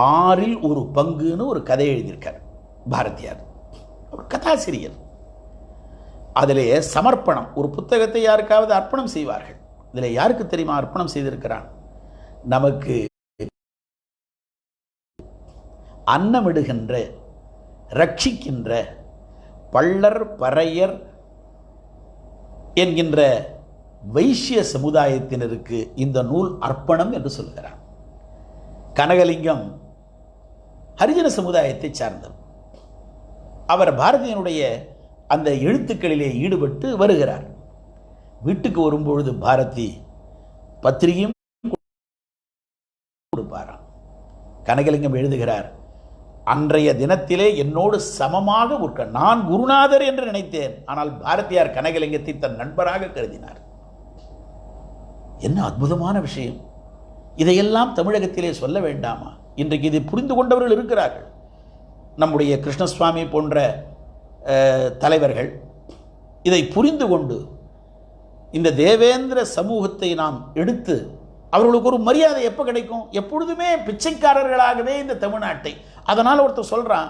6 1 பங்குன்னு ஒரு கதை எழுதியிருக்கார் பாரதியார். ஒரு கதாசிரியர். அதிலே சமர்ப்பணம், ஒரு புத்தகத்தை யாருக்காவது அர்ப்பணம் செய்வார்கள். இதில் யாருக்கு தெரியுமா அர்ப்பணம் செய்திருக்கிறான்? நமக்கு அன்னமிடுகின்ற, ரட்சிக்கின்ற பள்ளர் பறையர் என்கின்ற வைசிய சமுதாயத்தினருக்கு இந்த நூல் அர்ப்பணம் என்று சொல்கிறார். கனகலிங்கம் ஹரிஜன சமுதாயத்தை சார்ந்தவர். அவர் பாரதியினுடைய அந்த எழுத்துக்களிலே ஈடுபட்டு வருகிறார். வீட்டுக்கு வரும்பொழுது பாரதி பத்திரிகையும் கொடுப்பாராம். கனகலிங்கம் எழுதுகிறார், அன்றைய தினத்திலே என்னோடு சமமாக நான் குருநாதர் என்று நினைத்தேன். ஆனால் பாரதியார் கனகலிங்கத்தை தன் நண்பராக கருதினார். என்ன அற்புதமான விஷயம்! இதையெல்லாம் தமிழகத்திலே சொல்ல வேண்டாமா? இன்றைக்கு இதை புரிந்து கொண்டவர்கள் இருக்கிறார்கள். நம்முடைய கிருஷ்ணசுவாமி போன்ற தலைவர்கள் இதை புரிந்து கொண்டு இந்த தேவேந்திர சமூகத்தை நாம் எடுத்து அவர்களுக்கு ஒரு மரியாதை எப்போ கிடைக்கும்? எப்பொழுதுமே பிச்சைக்காரர்களாகவே இந்த தமிழ்நாட்டை. அதனால் ஒருத்தர் சொல்கிறான்,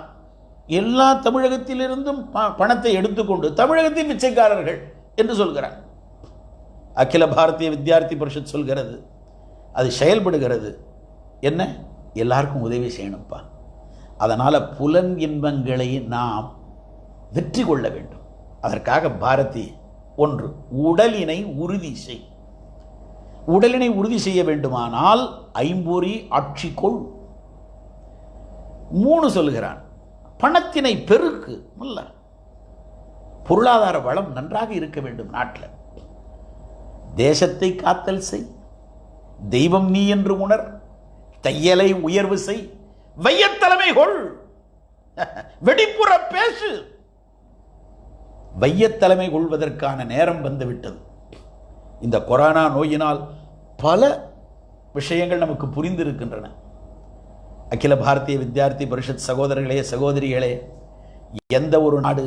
எல்லா தமிழகத்திலிருந்தும் பணத்தை எடுத்துக்கொண்டு தமிழகத்தின் பிச்சைக்காரர்கள் என்று சொல்கிறார். அகில பாரதிய வித்யார்த்தி பரிஷத் சொல்கிறது, அது செயல்படுகிறது. என்ன? எல்லாருக்கும் உதவி செய்யணும்ப்பா. அதனால் புலன் இன்பங்களை நாம் வெற்றி கொள்ள வேண்டும். அதற்காக பாரதி ஒன்று, உடலினை உறுதி செய். உடலினை உறுதி செய்ய வேண்டுமானால் ஐம்பொறி ஆட்சி கொள். 3 சொல்லுகிறான், பணத்தினை பெருக்கு. இல்ல, பொருளாதார வளம் நன்றாக இருக்க வேண்டும் நாட்டில். தேசத்தை காத்தல் செய், தெய்வம் நீ என்று உணர், தையலை உயர்வு செய், வையத்தலைமை கொள், வெடிப்புற பேசு. வையத்தலைமை கொள்வதற்கான நேரம் வந்துவிட்டது. இந்த கொரோனா நோயினால் பல விஷயங்கள் நமக்கு புரிந்திருக்கின்றன. அகில பாரதிய வித்யார்த்தி பரிஷத் சகோதரர்களே, சகோதரிகளே, எந்த ஒரு நாடு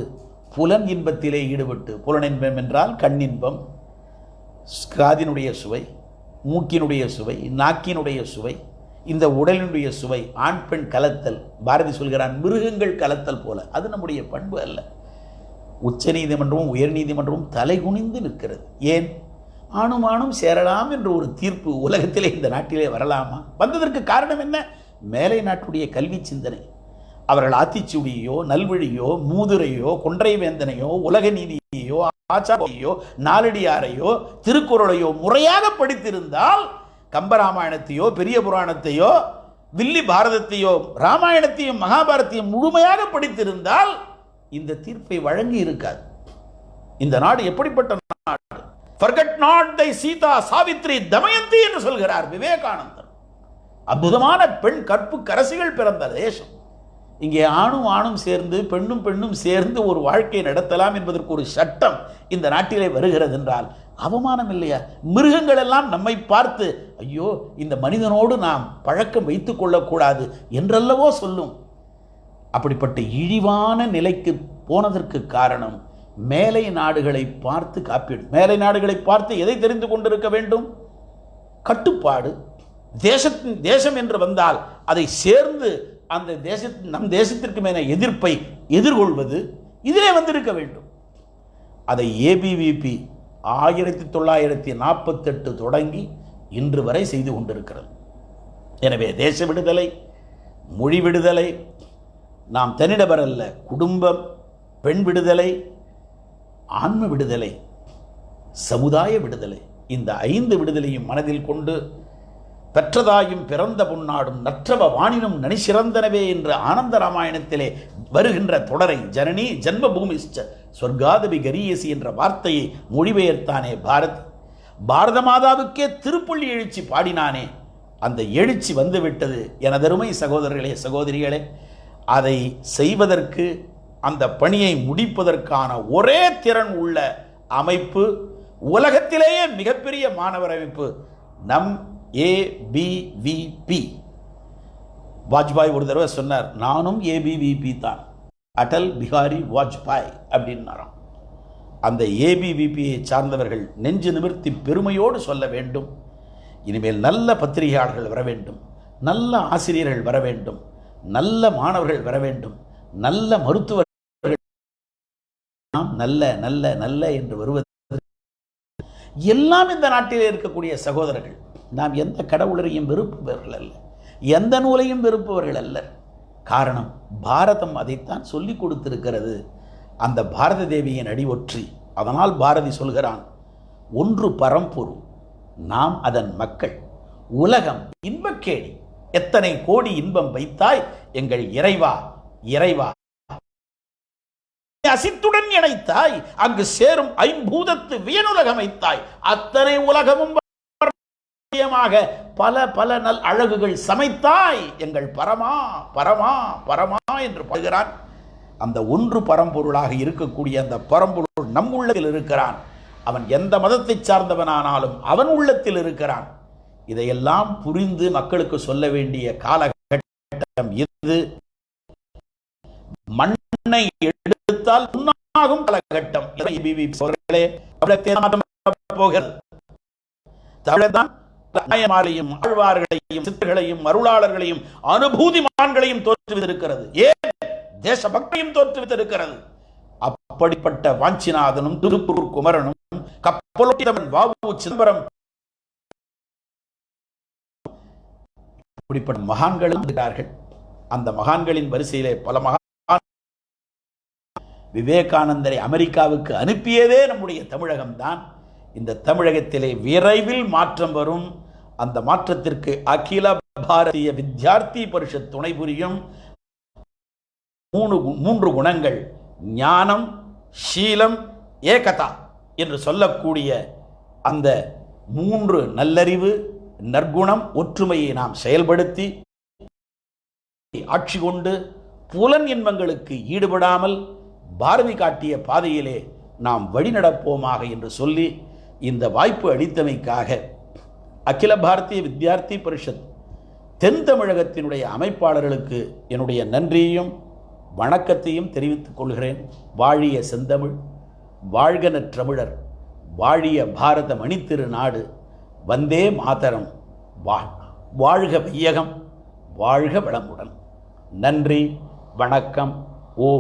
புலன் இன்பத்திலே ஈடுபட்டு, புலனின்பம் என்றால் கண்ணின்பம், காதினுடைய சுவை, மூக்கினுடைய சுவை, நாக்கினுடைய சுவை, இந்த உடலினுடைய சுவை, ஆண் பெண் கலத்தல், பாரதி சொல்கிறான் மிருகங்கள் கலத்தல் போல, அது நம்முடைய பண்பு அல்ல. உச்ச நீதிமன்றமும் உயர் நீதிமன்றமும் தலைகுனிந்து நிற்கிறது. ஏன்? ஆணும் ஆணும் சேரலாம் என்ற ஒரு தீர்ப்பு உலகத்திலே இந்த நாட்டிலே வரலாமா? வந்ததற்கு காரணம் என்ன? மேலை நாட்டுடைய கல்வி சிந்தனை. அவர்கள் ஆத்திச்சூடியோ, நல்வழியோ, மூதுரையோ, கொன்றை வேந்தனையோ, உலக நீதியோ, ஆச்சாரியோ, நாலடியாரையோ, திருக்குறளையோ முறையாக படித்திருந்தால், கம்பராமாயணத்தையோ, பெரிய புராணத்தையோ, வில்லி பாரதத்தையோ, ராமாயணத்தையும் மகாபாரத்தையும் முழுமையாக படித்திருந்தால் இந்த தீர்ப்பை வழங்கி இருக்காது. இந்த நாடு எப்படிப்பட்ட நாடு? Forget not thy Sita, Savitri, Damayanti என்று சொல்கிறார் விவேகானந்தர். அற்புதமான பெண் கற்பு கரசிகள் பிறந்த தேசம். இங்கே ஆணும் ஆணும் சேர்ந்து, பெண்ணும் பெண்ணும் சேர்ந்து ஒரு வாழ்க்கையை நடத்தலாம் என்பதற்கு ஒரு சட்டம் இந்த நாட்டிலே வருகிறது என்றால் அவமானம் இல்லையா? மிருகங்கள் எல்லாம் நம்மை பார்த்து, ஐயோ இந்த மனிதனோடு நாம் பழக்கம் வைத்துக் கொள்ளக்கூடாது என்றல்லவோ சொல்லும். அப்படிப்பட்ட இழிவான நிலைக்கு போனதற்கு காரணம் மேலை நாடுகளை பார்த்து காப்பீடு. மேலை நாடுகளை பார்த்து எதை தெரிந்து கொண்டிருக்க வேண்டும்? கட்டுப்பாடு. தேசம் என்று வந்தால் அதை சேர்ந்து அந்த நம் தேசத்திற்கு மேல எதிர்ப்பை எதிர்கொள்வது, இதிலே வந்திருக்க வேண்டும். அதை ஏபிவிபி 1948 தொடங்கி இன்று வரை செய்து கொண்டிருக்கிறது. எனவே தேச விடுதலை, மொழி விடுதலை, நாம் தனிநபர் அல்ல, குடும்பம், பெண் விடுதலை, ஆன்ம விடுதலை, சமுதாய விடுதலை, இந்த 5 விடுதலையும் மனதில் கொண்டு பெற்றதாயும் பிறந்த பொன்னாடும் நற்றவ வாணினும் நனி சிறந்தனவே என்று ஆனந்த ராமாயணத்திலே வருகின்ற தொடரை, ஜனனி ஜன்மபூமிஷ்ச சொர்க்காதபி கரியசி என்ற வார்த்தையை மொழிபெயர்த்தானே பாரத மாதாவுக்கே திருப்பள்ளி எழுச்சி பாடினானே, அந்த எழுச்சி வந்துவிட்டது. எனதருமை சகோதரர்களே, சகோதரிகளே, அதை செய்வதற்கு, அந்த பணியை முடிப்பதற்கான ஒரே திறன் உள்ள அமைப்பு, உலகத்திலேயே மிகப்பெரிய மாணவர் அமைப்பு நம் ஏபிவிபி. வாஜ்பாய் ஒரு தடவை சொன்னார், நானும் ஏபிவிபி தான், அடல் பிஹாரி வாஜ்பாய் அப்படின்னாராம். அந்த ஏபிவிபியை சார்ந்தவர்கள் நெஞ்சு நிமிர்த்தி பெருமையோடு சொல்ல வேண்டும், இனிமேல் நல்ல பத்திரிகையாளர்கள் வர வேண்டும், நல்ல ஆசிரியர்கள் வர வேண்டும், நல்ல மாணவர்கள் வர வேண்டும், நல்ல மருத்துவர்கள் நல்ல நல்ல நல்ல என்று வருவது எல்லாம் இந்த நாட்டிலே இருக்கக்கூடிய சகோதரர்கள். நாம் எந்த கடவுளரையும் வெறுப்பவர்கள் அல்ல, எந்த நூலையும் வெறுப்பவர்கள் அல்ல. காரணம், பாரதம் அதைத்தான் சொல்லிக் கொடுத்திருக்கிறது. அந்த பாரத தேவியின் அடி ஒற்றி. அதனால் பாரதி சொல்கிறான், ஒன்று பரம்பொருள், நாம் அதன் மக்கள், உலகம் இன்பக்கேடி, எத்தனை கோடி இன்பம் வைத்தாய் எங்கள் இறைவா இறைவா, அசித்துடன் இணைத்தாய், அங்கு சேரும் ஐம்பூதத்து வியனுலகம் வைத்தாய், அத்தனை உலகமும் பல பல நல் அழகுகள் சமைத்தாய், எங்கள் பரமா பரமா பரமா என்று பாடுகிறான். அந்த ஒன்று பரம்பொருளாக இருக்கக்கூடிய அந்த பரம்பொருள் நம் உள்ளத்தில் இருக்கிறான். அவன் எந்த மதத்தை சார்ந்தவனானாலும் அவன் உள்ளத்தில் இருக்கிறான். இதையெல்லாம் புரிந்து மக்களுக்கு சொல்ல வேண்டிய காலகட்டம் இது. மண்ணை எடுத்தால் உண்ணாகும் காலகட்டம் ஆழ்வார்களையும் சித்தர்களையும் அருளாளர்களையும் அனுபூதிமான்களையும் தோற்றுவித்திருக்கிறது. ஏன் தேசபக்தியும் தோற்றுவித்திருக்கிறது. அப்படிப்பட்ட வாஞ்சிநாதனும் திருப்பூர் குமரனும் கப்பலோட்டியவன் வாவு சிதம்பரம் இப்படிப்பட்ட மகான்களும் இருக்கிறார்கள். அந்த மகான்களின் வரிசையிலே பல மகான் விவேகானந்தரை அமெரிக்காவுக்கு அனுப்பியதே நம்முடைய தமிழகம்தான். இந்த தமிழகத்திலே விரைவில் மாற்றம் வரும். அந்த மாற்றத்திற்கு அகில பாரதிய வித்யார்த்தி பரிஷத் துணை புரியும். மூன்று குணங்கள், ஞானம், ஷீலம், ஏகதா என்று சொல்லக்கூடிய அந்த 3 நல்லறிவு, நற்குணம், ஒற்றுமையை நாம் செயல்படுத்தி ஆட்சி கொண்டு புலன் இன்பங்களுக்கு ஈடுபடாமல் பாரதி காட்டிய பாதையிலே நாம் வழிநடப்போமாக என்று சொல்லி இந்த வாய்ப்பு அளித்தமைக்காக அகில பாரதிய வித்யார்த்தி பரிஷத் தென் தமிழகத்தினுடைய அமைப்பாளர்களுக்கு என்னுடைய நன்றியையும் வணக்கத்தையும் தெரிவித்துக் கொள்கிறேன். வாழிய செந்தமிழ், வாழ்க நற்றமிழர், வாழிய பாரத மணித்திரு நாடு, வந்தே மாதரம், வாழ்க வையகம், வாழ்க வளமுடன். நன்றி, வணக்கம். ஓ